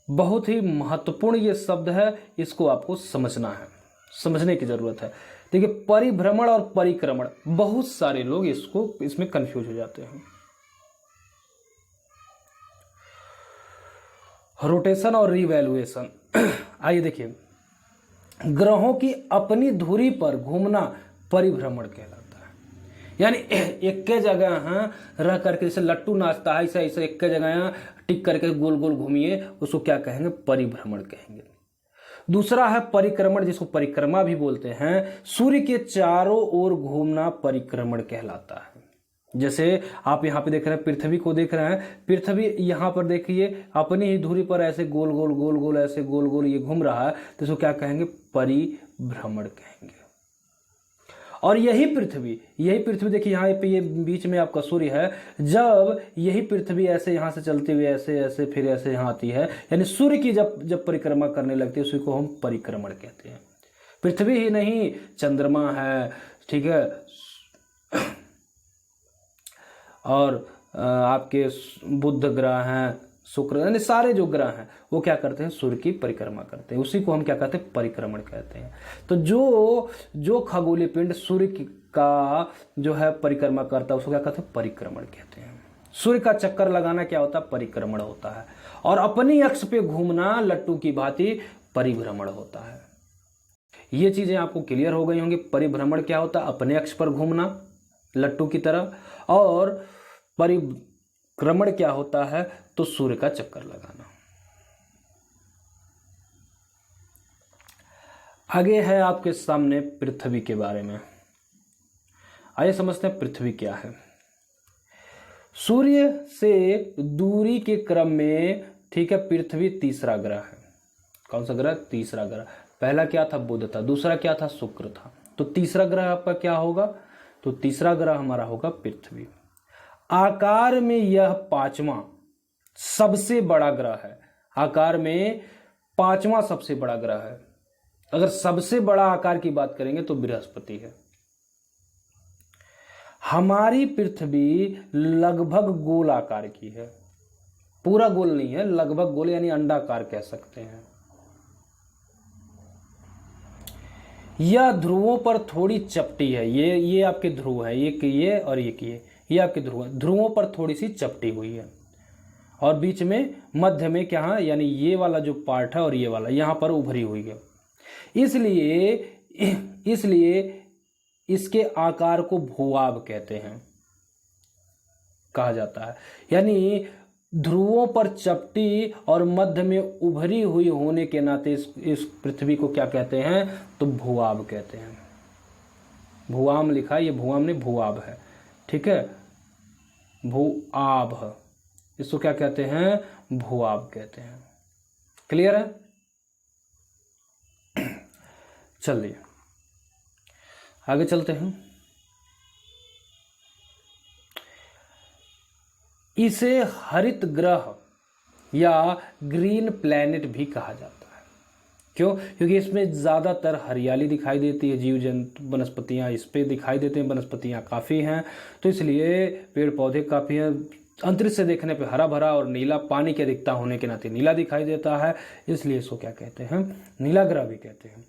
[SPEAKER 1] बहुत ही महत्वपूर्ण ये शब्द है, इसको आपको समझना है, समझने की जरूरत है। देखिए परिभ्रमण और परिक्रमण, बहुत सारे लोग इसमें कंफ्यूज हो जाते हैं। रोटेशन और रिवैल्यूएशन। आइए देखिए, ग्रहों की अपनी धुरी पर घूमना परिभ्रमण कहलाता है। यानी एक के जगह रह करके, जैसे लट्टू नाचता है ऐसे ऐसे एक के जगह टिक करके गोल गोल घूमिए, उसको क्या कहेंगे? परिभ्रमण कहेंगे। दूसरा है परिक्रमण, जिसको परिक्रमा भी बोलते हैं। सूर्य के चारों ओर घूमना परिक्रमण कहलाता है। जैसे आप यहाँ पे देख रहे हैं, पृथ्वी को देख रहे हैं, पृथ्वी यहाँ पर देखिए अपनी ही धुरी पर ऐसे गोल गोल गोल गोल ऐसे गोल गोल ये घूम रहा है, तो इसको क्या कहेंगे? परिभ्रमण कहेंगे। और यही पृथ्वी देखिए यहाँ पे ये बीच में आपका सूर्य है, जब यही पृथ्वी ऐसे यहाँ से चलते हुए ऐसे ऐसे फिर ऐसे यहाँ आती है, यानी सूर्य की जब परिक्रमा करने लगती है उसी को हम परिक्रमण कहते हैं। पृथ्वी ही नहीं, चंद्रमा है, ठीक है, और आपके बुध ग्रह हैं, शुक्र, यानी सारे जो ग्रह हैं वो क्या करते हैं? सूर्य की परिक्रमा करते हैं। उसी को हम क्या कहते हैं? परिक्रमण कहते हैं। तो जो खगोलीय पिंड सूर्य का जो है परिक्रमा करता है उसको क्या कहते हैं? परिक्रमण कहते हैं। सूर्य का चक्कर लगाना क्या होता है? परिक्रमण होता है। और अपनी अक्ष पे घूमना लट्टू की भांति परिभ्रमण होता है। ये चीजें आपको क्लियर हो गई होंगी। परिभ्रमण क्या होता है? अपने अक्ष पर घूमना लट्टू की तरह। और परिक्रमण क्या होता है? तो सूर्य का चक्कर लगाना। आगे है आपके सामने पृथ्वी के बारे में। आइए समझते हैं पृथ्वी क्या है। सूर्य से दूरी के क्रम में, ठीक है, पृथ्वी तीसरा ग्रह है। कौन सा ग्रह? तीसरा ग्रह। पहला क्या था? बुध था। दूसरा क्या था? शुक्र था। तो तीसरा ग्रह आपका क्या होगा? तो तीसरा ग्रह हमारा होगा पृथ्वी। आकार में यह पांचवा सबसे बड़ा ग्रह है। आकार में पांचवा सबसे बड़ा ग्रह है। अगर सबसे बड़ा आकार की बात करेंगे तो बृहस्पति है। हमारी पृथ्वी लगभग गोल आकार की है। पूरा गोल नहीं है, लगभग गोल, यानी अंडाकार कह सकते हैं। यह ध्रुवों पर थोड़ी चपटी है। ये आपके ध्रुव है, ये और ये आपके ध्रुव है। ध्रुवों पर थोड़ी सी चपटी हुई है और बीच में मध्य में क्या है, यानी ये वाला जो पार्ट है और ये वाला यहां पर उभरी हुई है। इसलिए इसके आकार को भूआब कहते हैं, कहा जाता है। यानी ध्रुवों पर चपटी और मध्य में उभरी हुई होने के नाते इस पृथ्वी को क्या कहते हैं? तो भूआब कहते हैं। भूआम लिखा है, ये भूआम नहीं भूआब है, ठीक है, भूआब है। इसको क्या कहते हैं? भूआब कहते हैं। क्लियर है? चलिए आगे चलते हैं। इसे हरित ग्रह या ग्रीन प्लैनेट भी कहा जाता है। क्यों? क्योंकि इसमें ज़्यादातर हरियाली दिखाई देती है, जीव जंतु वनस्पतियाँ इस पे दिखाई देते हैं, वनस्पतियाँ काफ़ी हैं, तो इसलिए पेड़ पौधे काफ़ी हैं। अंतरिक्ष से देखने पे हरा भरा और नीला, पानी की अधिकता होने के नाते नीला दिखाई देता है, इसलिए इसको क्या कहते हैं? नीला ग्रह भी कहते हैं।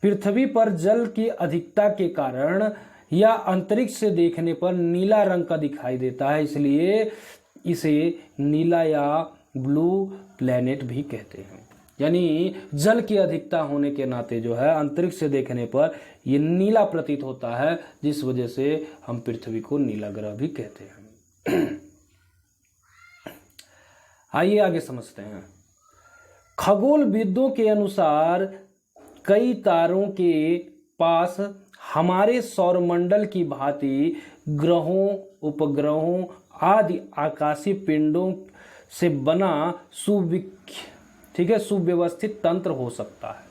[SPEAKER 1] पृथ्वी पर जल की अधिकता के कारण या अंतरिक्ष से देखने पर नीला रंग का दिखाई देता है, इसलिए इसे नीला या ब्लू प्लैनेट भी कहते हैं। यानी जल की अधिकता होने के नाते जो है अंतरिक्ष से देखने पर ये नीला प्रतीत होता है, जिस वजह से हम पृथ्वी को नीला ग्रह भी कहते हैं। आइए आगे समझते हैं। खगोलविदों के अनुसार कई तारों के पास हमारे सौरमंडल की भांति ग्रहों, उपग्रहों आदि आकाशीय पिंडों से बना सुव्यवस्थित तंत्र हो सकता है।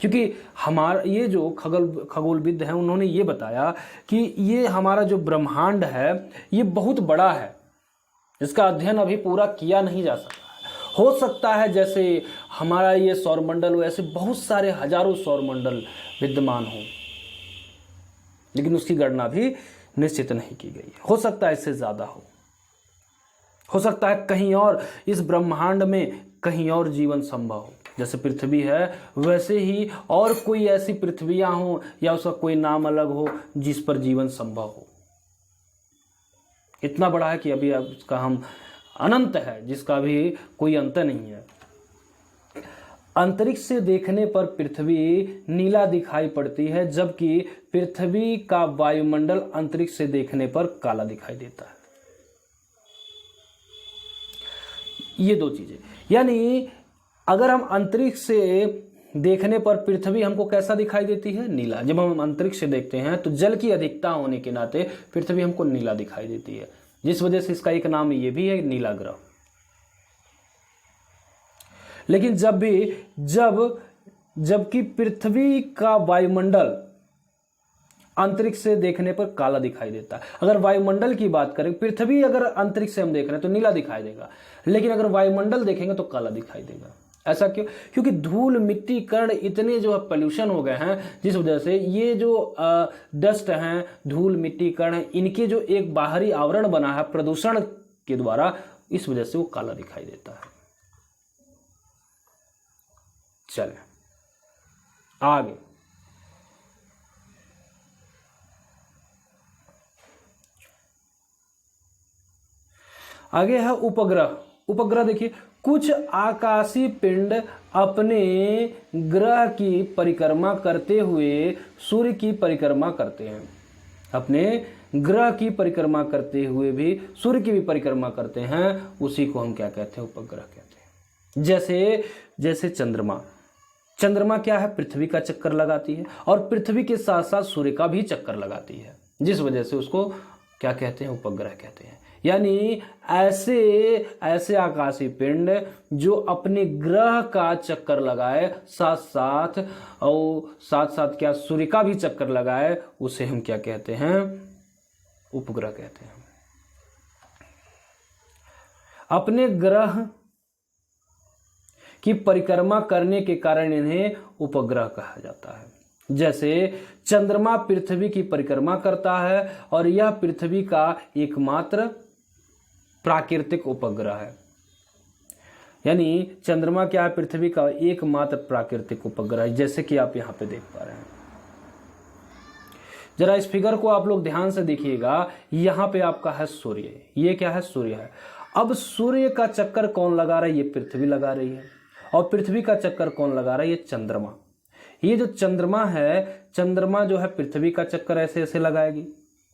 [SPEAKER 1] क्योंकि हमारा ये जो खगोलविद हैं उन्होंने ये बताया कि ये हमारा जो ब्रह्मांड है ये बहुत बड़ा है, इसका अध्ययन अभी पूरा किया नहीं जा सकता। हो सकता है जैसे हमारा ये सौरमंडल हो, ऐसे बहुत सारे हजारों सौरमंडल विद्यमान हो, लेकिन उसकी गणना भी निश्चित नहीं की गई। हो सकता है इससे ज्यादा हो सकता है कहीं और इस ब्रह्मांड में कहीं और जीवन संभव हो। जैसे पृथ्वी है वैसे ही और कोई ऐसी पृथ्वियां हो या उसका कोई नाम अलग हो जिस पर जीवन संभव हो। इतना बड़ा है कि अभी उसका हम अनंत है, जिसका भी कोई अंत नहीं है। अंतरिक्ष से देखने पर पृथ्वी नीला दिखाई पड़ती है, जबकि पृथ्वी का वायुमंडल अंतरिक्ष से देखने पर काला दिखाई देता है। ये दो चीजें, यानी अगर हम अंतरिक्ष से देखने पर पृथ्वी हमको कैसा दिखाई देती है? नीला। जब हम अंतरिक्ष से देखते हैं तो जल की अधिकता होने के नाते पृथ्वी हमको नीला दिखाई देती है, जिस वजह से इसका एक नाम ये भी है, नीला ग्रह। लेकिन जबकि पृथ्वी का वायुमंडल अंतरिक्ष से देखने पर काला दिखाई देता है। अगर वायुमंडल की बात करें, पृथ्वी अगर अंतरिक्ष से हम देख रहे हैं तो नीला दिखाई देगा, लेकिन अगर वायुमंडल देखेंगे तो काला दिखाई देगा। ऐसा क्यों? क्योंकि धूल, मिट्टी, कण इतने जो पोल्यूशन हो गए हैं, जिस वजह से ये जो डस्ट हैं, धूल, मिट्टी, कण हैं, इनके जो एक बाहरी आवरण बना है प्रदूषण के द्वारा, इस वजह से वो काला दिखाई देता है। चले आगे। आगे है उपग्रह। उपग्रह देखिए, कुछ आकाशीय पिंड अपने ग्रह की परिक्रमा करते हुए सूर्य की परिक्रमा करते हैं। अपने ग्रह की परिक्रमा करते हुए भी सूर्य की भी परिक्रमा करते हैं, उसी को हम क्या कहते हैं? उपग्रह कहते हैं। जैसे चंद्रमा। चंद्रमा क्या है? पृथ्वी का चक्कर लगाती है, और पृथ्वी के साथ साथ सूर्य का भी चक्कर लगाती है, जिस वजह से उसको क्या कहते हैं? उपग्रह कहते हैं। यानी ऐसे आकाशीय पिंड जो अपने ग्रह का चक्कर लगाए, साथ साथ क्या सूर्य का भी चक्कर लगाए, उसे हम क्या कहते हैं? उपग्रह कहते हैं। अपने ग्रह की परिक्रमा करने के कारण इन्हें उपग्रह कहा जाता है। जैसे चंद्रमा पृथ्वी की परिक्रमा करता है, और यह पृथ्वी का एकमात्र प्राकृतिक उपग्रह है। यानी चंद्रमा क्या है? पृथ्वी का एकमात्र प्राकृतिक उपग्रह है, जैसे कि आप यहां पे देख पा रहे हैं। जरा इस फिगर को आप लोग ध्यान से देखिएगा। यहां पे आपका है सूर्य, ये क्या है? सूर्य है। अब सूर्य का चक्कर कौन लगा रहा है? ये पृथ्वी लगा रही है। और पृथ्वी का चक्कर कौन लगा रहा है? ये चंद्रमा। ये जो चंद्रमा है, चंद्रमा जो है पृथ्वी का चक्कर ऐसे ऐसे लगाएगी,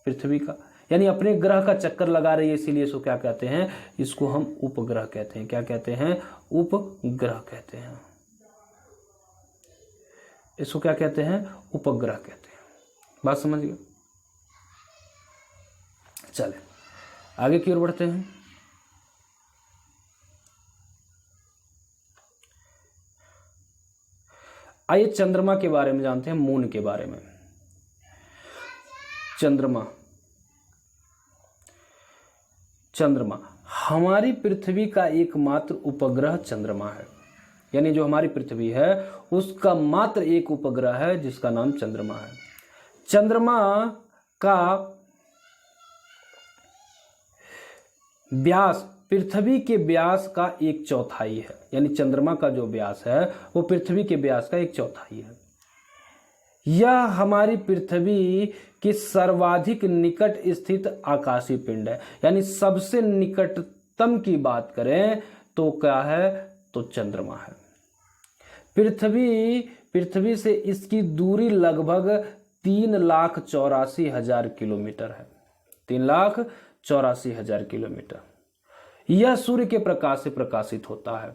[SPEAKER 1] पृथ्वी का, यानी अपने ग्रह का चक्कर लगा रही है, इसीलिए इसको क्या कहते हैं? इसको हम उपग्रह कहते हैं। क्या कहते हैं? उपग्रह कहते हैं। इसको क्या कहते हैं? उपग्रह कहते हैं। बात समझ गए? चले आगे की ओर बढ़ते हैं। आइए चंद्रमा के बारे में जानते हैं, मून के बारे में। चंद्रमा हमारी पृथ्वी का एकमात्र उपग्रह चंद्रमा है। यानी जो हमारी पृथ्वी है उसका मात्र एक उपग्रह है, जिसका नाम चंद्रमा है। चंद्रमा का व्यास पृथ्वी के व्यास का 1/4 है। यानी चंद्रमा का जो व्यास है वो पृथ्वी के व्यास का 1/4 है। यह हमारी पृथ्वी के सर्वाधिक निकट स्थित आकाशीय पिंड है। यानी सबसे निकटतम की बात करें तो क्या है? तो चंद्रमा है। पृथ्वी से इसकी दूरी लगभग 3,84,000 किलोमीटर है। 3,84,000 किलोमीटर। यह सूर्य के प्रकाश से प्रकाशित होता है।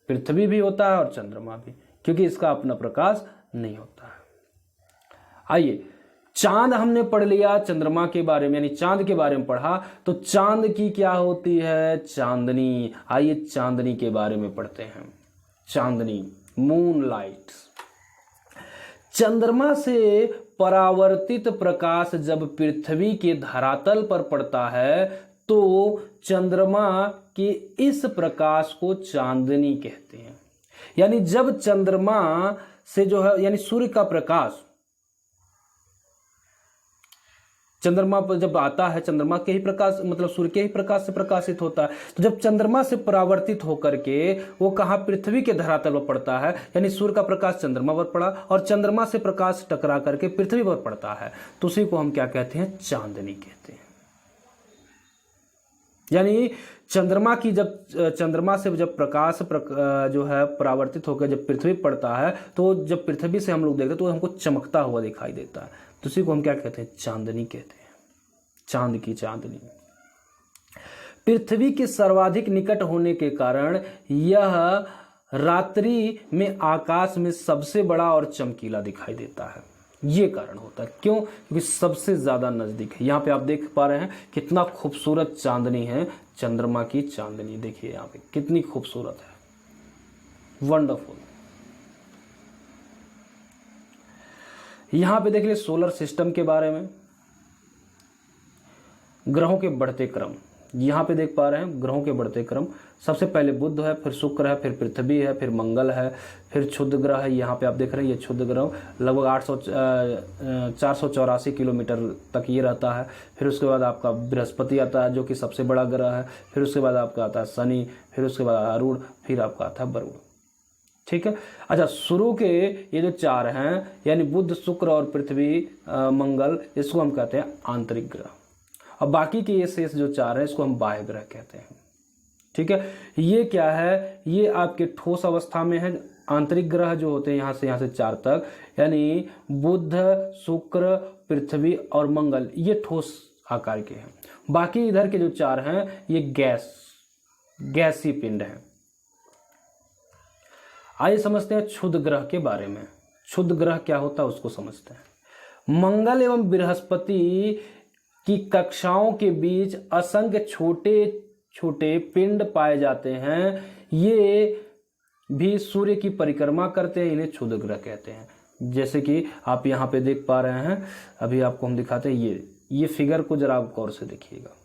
[SPEAKER 1] पृथ्वी भी होता है और चंद्रमा भी, क्योंकि इसका अपना प्रकाश नहीं होता है। आइए, चांद हमने पढ़ लिया चंद्रमा के बारे में, यानी चांद के बारे में पढ़ा, तो चांद की क्या होती है? चांदनी। आइए चांदनी के बारे में पढ़ते हैं। चांदनी, मूनलाइट। चंद्रमा से परावर्तित प्रकाश जब पृथ्वी के धरातल पर पड़ता है तो चंद्रमा के इस प्रकाश को चांदनी कहते हैं। यानी जब चंद्रमा से जो है, यानी सूर्य का प्रकाश चंद्रमा पर जब आता है, चंद्रमा के ही प्रकाश मतलब सूर्य के ही प्रकाश से प्रकाशित होता है। तो जब चंद्रमा से परावर्तित होकर के वो कहाँ? पृथ्वी के धरातल पर पड़ता है। यानी सूर्य का प्रकाश चंद्रमा पर पड़ा और चंद्रमा से प्रकाश टकरा करके पृथ्वी पर पड़ता है, तो उसी को हम क्या कहते हैं? चांदनी कहते हैं। यानी चंद्रमा से जब प्रकाश जो है परावर्तित होकर जब पृथ्वी पड़ता है, तो जब पृथ्वी से हम लोग देखते हैं तो हमको चमकता हुआ दिखाई देता है। तो उसी को हम क्या कहते हैं? चांदनी कहते हैं, चांद की चांदनी। पृथ्वी के सर्वाधिक निकट होने के कारण यह रात्रि में आकाश में सबसे बड़ा और चमकीला दिखाई देता है। ये कारण होता है। क्यों? क्योंकि सबसे ज्यादा नजदीक है। यहाँ पे आप देख पा रहे हैं कितना खूबसूरत चांदनी है, चंद्रमा की चांदनी। देखिए यहाँ पे कितनी खूबसूरत है, वंडरफुल। यहाँ पे देख लिए सोलर सिस्टम के बारे में, ग्रहों के बढ़ते क्रम। यहाँ पे देख पा रहे हैं ग्रहों के बढ़ते क्रम। सबसे पहले बुध है, फिर शुक्र है, फिर पृथ्वी है, फिर मंगल है, फिर क्षुद्र ग्रह है। यहाँ पे आप देख रहे हैं ये क्षुद्र ग्रह लगभग 484 किलोमीटर तक ये रहता है। फिर उसके बाद आपका बृहस्पति आता है जो कि सबसे बड़ा ग्रह है। फिर उसके बाद आपका आता है शनि, फिर उसके बाद अरुण, फिर आपका आता है वरुण। ठीक है। अच्छा, शुरू के ये जो चार हैं यानी बुध, शुक्र और पृथ्वी, मंगल, इसको हम कहते हैं आंतरिक ग्रह। अब बाकी के ये शेष जो चार हैं इसको हम बाह्य ग्रह कहते हैं। ठीक है। ये क्या है? ये आपके ठोस अवस्था में है। आंतरिक ग्रह जो होते हैं यहाँ से चार तक, यानी बुध, शुक्र, पृथ्वी और मंगल, ये ठोस आकार के हैं। बाकी इधर के जो चार हैं ये गैसीय पिंड हैं। आइए समझते हैं क्षुद्र ग्रह के बारे में। क्षुद्र ग्रह क्या होता है उसको समझते हैं। मंगल एवं बृहस्पति की कक्षाओं के बीच असंख्य छोटे छोटे पिंड पाए जाते हैं। ये भी सूर्य की परिक्रमा करते हैं, इन्हें क्षुद्र ग्रह कहते हैं। जैसे कि आप यहाँ पे देख पा रहे हैं, अभी आपको हम दिखाते हैं। ये फिगर को जरा आप गौर से देखिएगा।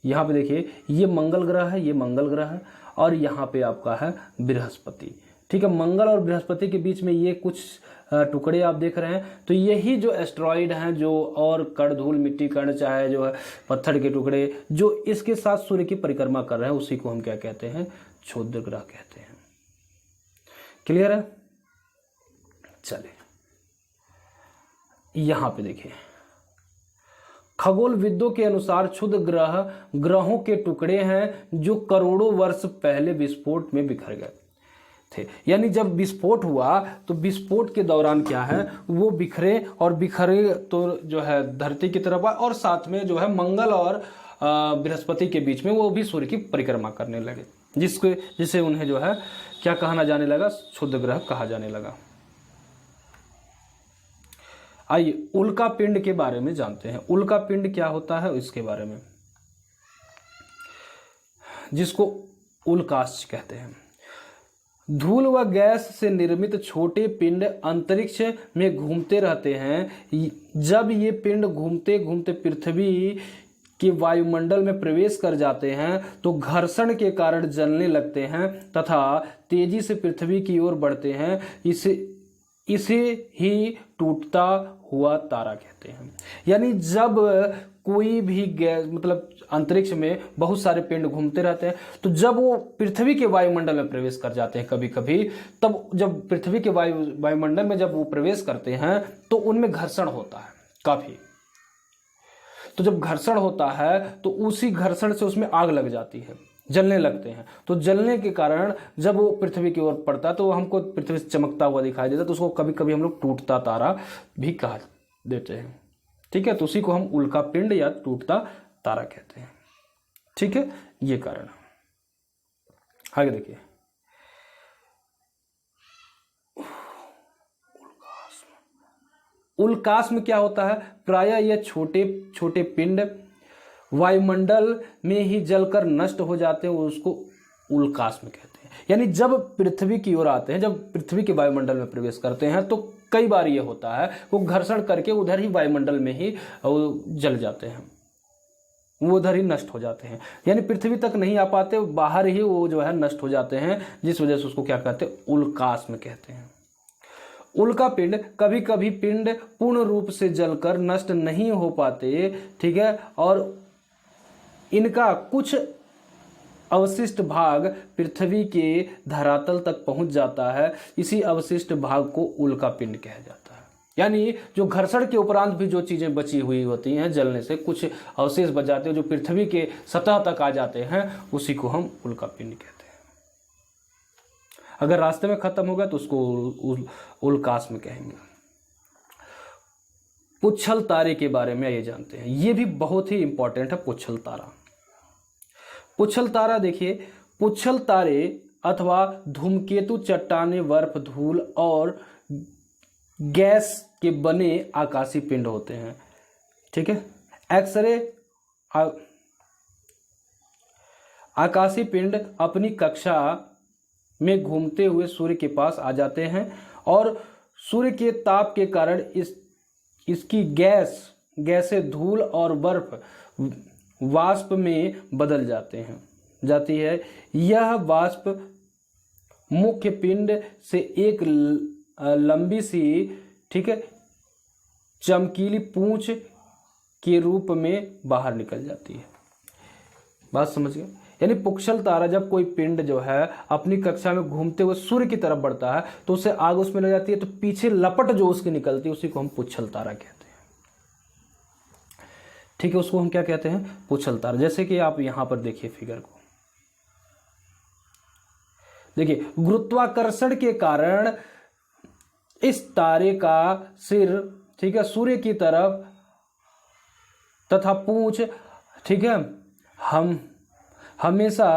[SPEAKER 1] यहाँ पे देखिए ये मंगल ग्रह है, ये मंगल ग्रह है, और यहाँ पे आपका है बृहस्पति। ठीक है। मंगल और बृहस्पति के बीच में ये कुछ टुकड़े आप देख रहे हैं, तो यही जो एस्ट्रॉइड हैं, जो और कण, धूल, मिट्टी कण, चाहे जो है पत्थर के टुकड़े, जो इसके साथ सूर्य की परिक्रमा कर रहे हैं, उसी को हम क्या कहते हैं? क्षुद्र ग्रह कहते हैं। क्लियर है? चलिए यहां पे देखिए, खगोलविदों के अनुसार क्षुद्र ग्रह ग्रहों के टुकड़े हैं जो करोड़ों वर्ष पहले विस्फोट में बिखर गए थे। यानी जब विस्फोट हुआ तो विस्फोट के दौरान क्या है, वो बिखरे तो जो है धरती की तरफ, और साथ में जो है मंगल और बृहस्पति के बीच में वो भी सूर्य की परिक्रमा करने लगे, जिसे उन्हें जो है क्या कहना जाने लगा? क्षुद्र ग्रह कहा जाने लगा। आइए उल्का पिंड के बारे में जानते हैं। उल्का पिंड क्या होता है इसके बारे में, जिसको उल्काश कहते हैं। धूल व गैस से निर्मित छोटे पिंड अंतरिक्ष में घूमते रहते हैं। जब ये पिंड घूमते घूमते पृथ्वी के वायुमंडल में प्रवेश कर जाते हैं तो घर्षण के कारण जलने लगते हैं तथा तेजी से पृथ्वी की ओर बढ़ते हैं। इसे ही टूटता हुआ तारा कहते हैं। यानी जब कोई भी गैस, मतलब अंतरिक्ष में बहुत सारे पिंड घूमते रहते हैं, तो जब वो पृथ्वी के वायुमंडल में प्रवेश कर जाते हैं कभी कभी, तब जब पृथ्वी के वायुमंडल में जब वो प्रवेश करते हैं तो उनमें घर्षण होता है काफी। तो जब घर्षण होता है तो उसी घर्षण से उसमें आग लग जाती है, जलने लगते हैं। तो जलने के कारण जब वो पृथ्वी की ओर पड़ता है तो हमको पृथ्वी से चमकता हुआ दिखाई देता है, तो उसको कभी कभी हम लोग टूटता तारा भी कहा देते हैं। ठीक है। तो उसी को हम उल्का पिंड या टूटता तारा कहते हैं। ठीक है, ये कारण। आगे देखिए, उल्काश में क्या होता है? प्रायः यह छोटे छोटे पिंड वायुमंडल में ही जलकर नष्ट हो जाते हैं, उसको उल्काश में कहते हैं। यानी जब पृथ्वी की ओर आते हैं, जब पृथ्वी के वायुमंडल में प्रवेश करते हैं, तो कई बार ये होता है वो घर्षण करके उधर ही वायुमंडल में ही जल जाते हैं, वो उधर ही नष्ट हो जाते हैं। यानी पृथ्वी तक नहीं आ पाते, बाहर ही वो जो है नष्ट हो जाते हैं, जिस वजह से उसको क्या कहते हैं? उल्काश में कहते हैं। उल्का पिंड कभी कभी पिंड पूर्ण रूप से जलकर नष्ट नहीं हो पाते। ठीक है। और इनका कुछ अवशिष्ट भाग पृथ्वी के धरातल तक पहुंच जाता है। इसी अवशिष्ट भाग को उल्का पिंड कहा जाता है। यानी जो घर्षण के उपरांत भी जो चीजें बची हुई होती हैं जलने से, कुछ अवशेष बच जाते हैं जो पृथ्वी के सतह तक आ जाते हैं, उसी को हम उल्कापिंड कहते हैं। अगर रास्ते में खत्म हो गया तो उसको उल्काश में कहेंगे। पुच्छल तारे के बारे में ये जानते हैं, ये भी बहुत ही इंपॉर्टेंट है। पुच्छल तारा, पुच्छल तारा देखिए, पुच्छल तारे अथवा धूमकेतु चट्टाने, बर्फ, धूल और गैस के बने आकाशीय पिंड होते हैं। ठीक है, एक्सरे आकाशीय पिंड अपनी कक्षा में घूमते हुए सूर्य के पास आ जाते हैं और सूर्य के ताप के कारण इसकी गैसें धूल और बर्फ वाष्प में बदल जाती है। यह वाष्प मुख्य पिंड से एक लंबी सी, ठीक है, चमकीली पूंछ के रूप में बाहर निकल जाती है। बात समझ गए? यानी पुच्छल तारा, जब कोई पिंड जो है अपनी कक्षा में घूमते हुए सूर्य की तरफ बढ़ता है तो उससे आग उसमें लग जाती है, तो पीछे लपट जो उसकी निकलती है उसी को हम पुच्छल तारा कहते हैं। ठीक है, उसको हम क्या कहते हैं? पुच्छल तारा। जैसे कि आप यहां पर देखिए फिगर को, देखिए गुरुत्वाकर्षण के कारण इस तारे का सिर, ठीक है, सूर्य की तरफ तथा पूंछ, ठीक है, हम हमेशा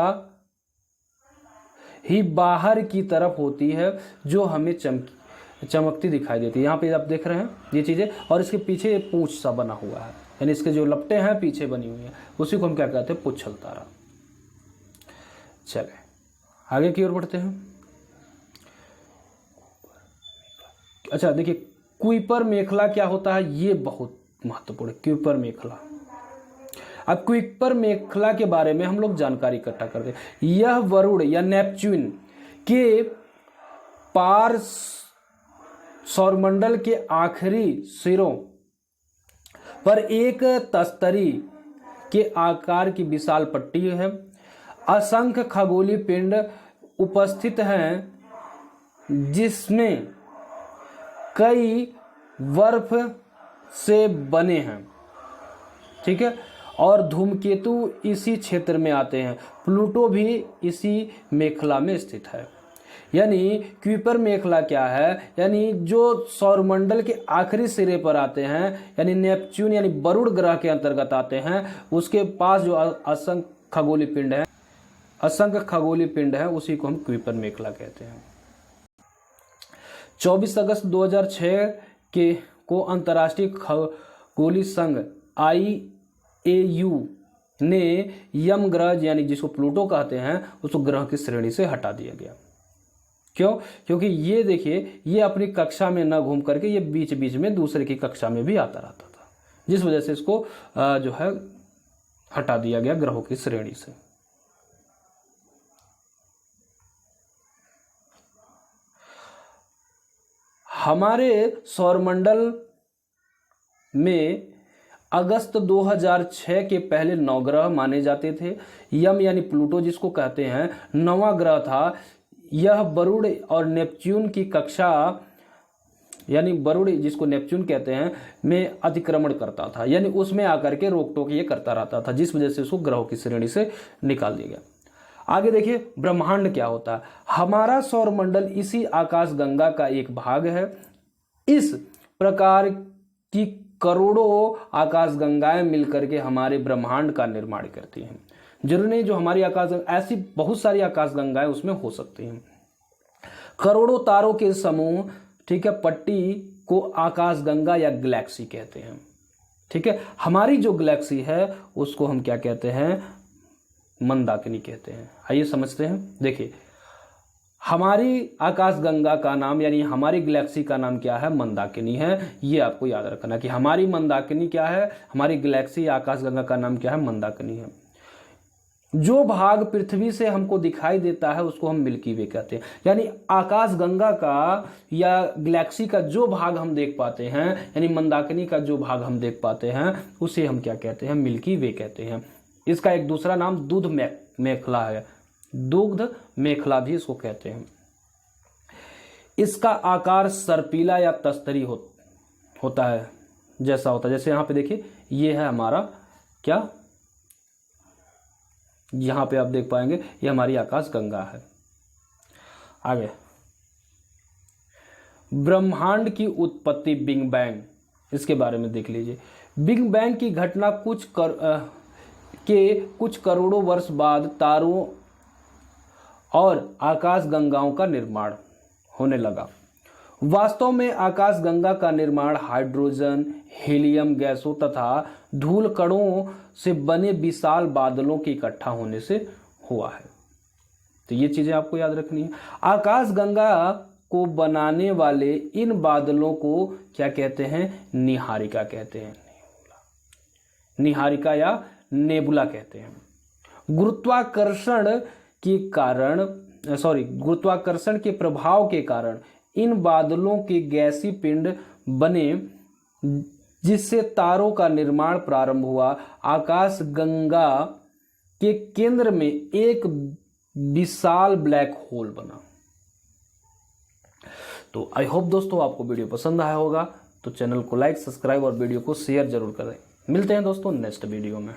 [SPEAKER 1] ही बाहर की तरफ होती है, जो हमें चमकती दिखाई देती है। यहाँ पे आप देख रहे हैं ये चीजें, और इसके पीछे पूंछ सा बना हुआ है, यानी इसके जो लपटें हैं पीछे बनी हुई हैं, उसी को हम क्या कहते हैं? पुच्छल तारा। चले आगे की ओर बढ़ते हैं। अच्छा देखिए, कुइपर मेखला क्या होता है, ये बहुत महत्वपूर्ण है। कुइपर मेखला, अब कुइपर मेखला के बारे में हम लोग जानकारी इकट्ठा करते हैं। यह वरुण या नेपच्यून के पार सौरमंडल के आखिरी सिरों पर एक तस्तरी के आकार की विशाल पट्टी है। असंख्य खगोलीय पिंड उपस्थित हैं, जिसमें कई बर्फ से बने हैं। ठीक है, और धूमकेतु इसी क्षेत्र में आते हैं। प्लूटो भी इसी मेखला में स्थित है। यानी क्यूपर मेखला क्या है? यानी जो सौरमंडल के आखिरी सिरे पर आते हैं, यानी नेपच्यून यानी वरुण ग्रह के अंतर्गत आते हैं, उसके पास जो असंख्य खगोलीय पिंड है उसी को हम क्यूपर मेखला कहते हैं। 24 अगस्त 2006 को अंतर्राष्ट्रीय खगोलीय संघ IAU ने यम ग्रह यानी जिसको प्लूटो कहते हैं उसको ग्रह की श्रेणी से हटा दिया गया। क्यों? क्योंकि ये देखिए, ये अपनी कक्षा में न घूम करके ये बीच बीच में दूसरे की कक्षा में भी आता रहता था, जिस वजह से इसको जो है हटा दिया गया ग्रहों की श्रेणी से। हमारे सौरमंडल में अगस्त 2006 के पहले 9 ग्रह माने जाते थे। यम यानी प्लूटो जिसको कहते हैं 9वां ग्रह था। यह वरुण और नेपच्यून की कक्षा यानी वरुण जिसको नेपच्यून कहते हैं में अतिक्रमण करता था, यानी उसमें आकर के रोक टोक ये करता रहता था, जिस वजह से उसको ग्रहों की श्रेणी से निकाल दिया गया। आगे देखिए, ब्रह्मांड क्या होता है? हमारा सौरमंडल इसी आकाश गंगा का एक भाग है। इस प्रकार की करोड़ों आकाश गंगाएं मिलकर के हमारे ब्रह्मांड का निर्माण करती हैं। जरूरी नहीं जो हमारी ऐसी बहुत सारी आकाश गंगाएं उसमें हो सकती हैं। करोड़ों तारों के समूह, ठीक है, पट्टी को आकाश गंगा या गैलेक्सी कहते हैं। ठीक है, हमारी जो गैलेक्सी है उसको हम क्या कहते हैं? मंदाकिनी कहते हैं। आइए समझते हैं। देखिए, हमारी आकाश गंगा का नाम यानी हमारी गैलेक्सी का नाम क्या है? मंदाकिनी है। ये आपको याद रखना कि हमारी मंदाकिनी क्या है, हमारी गैलेक्सी आकाश गंगा का नाम क्या है? मंदाकिनी है। जो भाग पृथ्वी से हमको दिखाई देता है उसको हम मिल्की वे कहते हैं। यानी आकाश गंगा का या गैलेक्सी का जो भाग हम देख पाते हैं, यानी मंदाकिनी का जो भाग हम देख पाते हैं, उसे हम क्या कहते हैं? मिल्की वे कहते हैं। इसका एक दूसरा नाम दुग्ध मेखला है, दुग्ध मेखला भी इसको कहते हैं। इसका आकार सर्पिला या तस्तरी होता है, जैसा होता है, जैसे यहाँ पे देखिए ये है हमारा क्या, यहाँ पे आप देख पाएंगे ये हमारी आकाश गंगा है। आगे, ब्रह्मांड की उत्पत्ति, बिग बैंग, इसके बारे में देख लीजिए। बिग बैंग की घटना कुछ करोड़ों वर्ष बाद तारों और आकाश गंगाओं का निर्माण होने लगा। वास्तव में आकाश गंगा का निर्माण हाइड्रोजन, हीलियम गैसों तथा धूल कणों से बने विशाल बादलों के इकट्ठा होने से हुआ है। तो ये चीजें आपको याद रखनी है। आकाश गंगा को बनाने वाले इन बादलों को क्या कहते हैं? निहारिका कहते हैं। निहारिका या नेबुला कहते हैं। गुरुत्वाकर्षण के प्रभाव के कारण इन बादलों के गैसीय पिंड बने, जिससे तारों का निर्माण प्रारंभ हुआ। आकाश गंगा के केंद्र में एक विशाल ब्लैक होल बना। तो आई होप दोस्तों आपको वीडियो पसंद आया होगा, तो चैनल को लाइक, सब्सक्राइब और वीडियो को शेयर जरूर करें। मिलते हैं दोस्तों नेक्स्ट वीडियो में।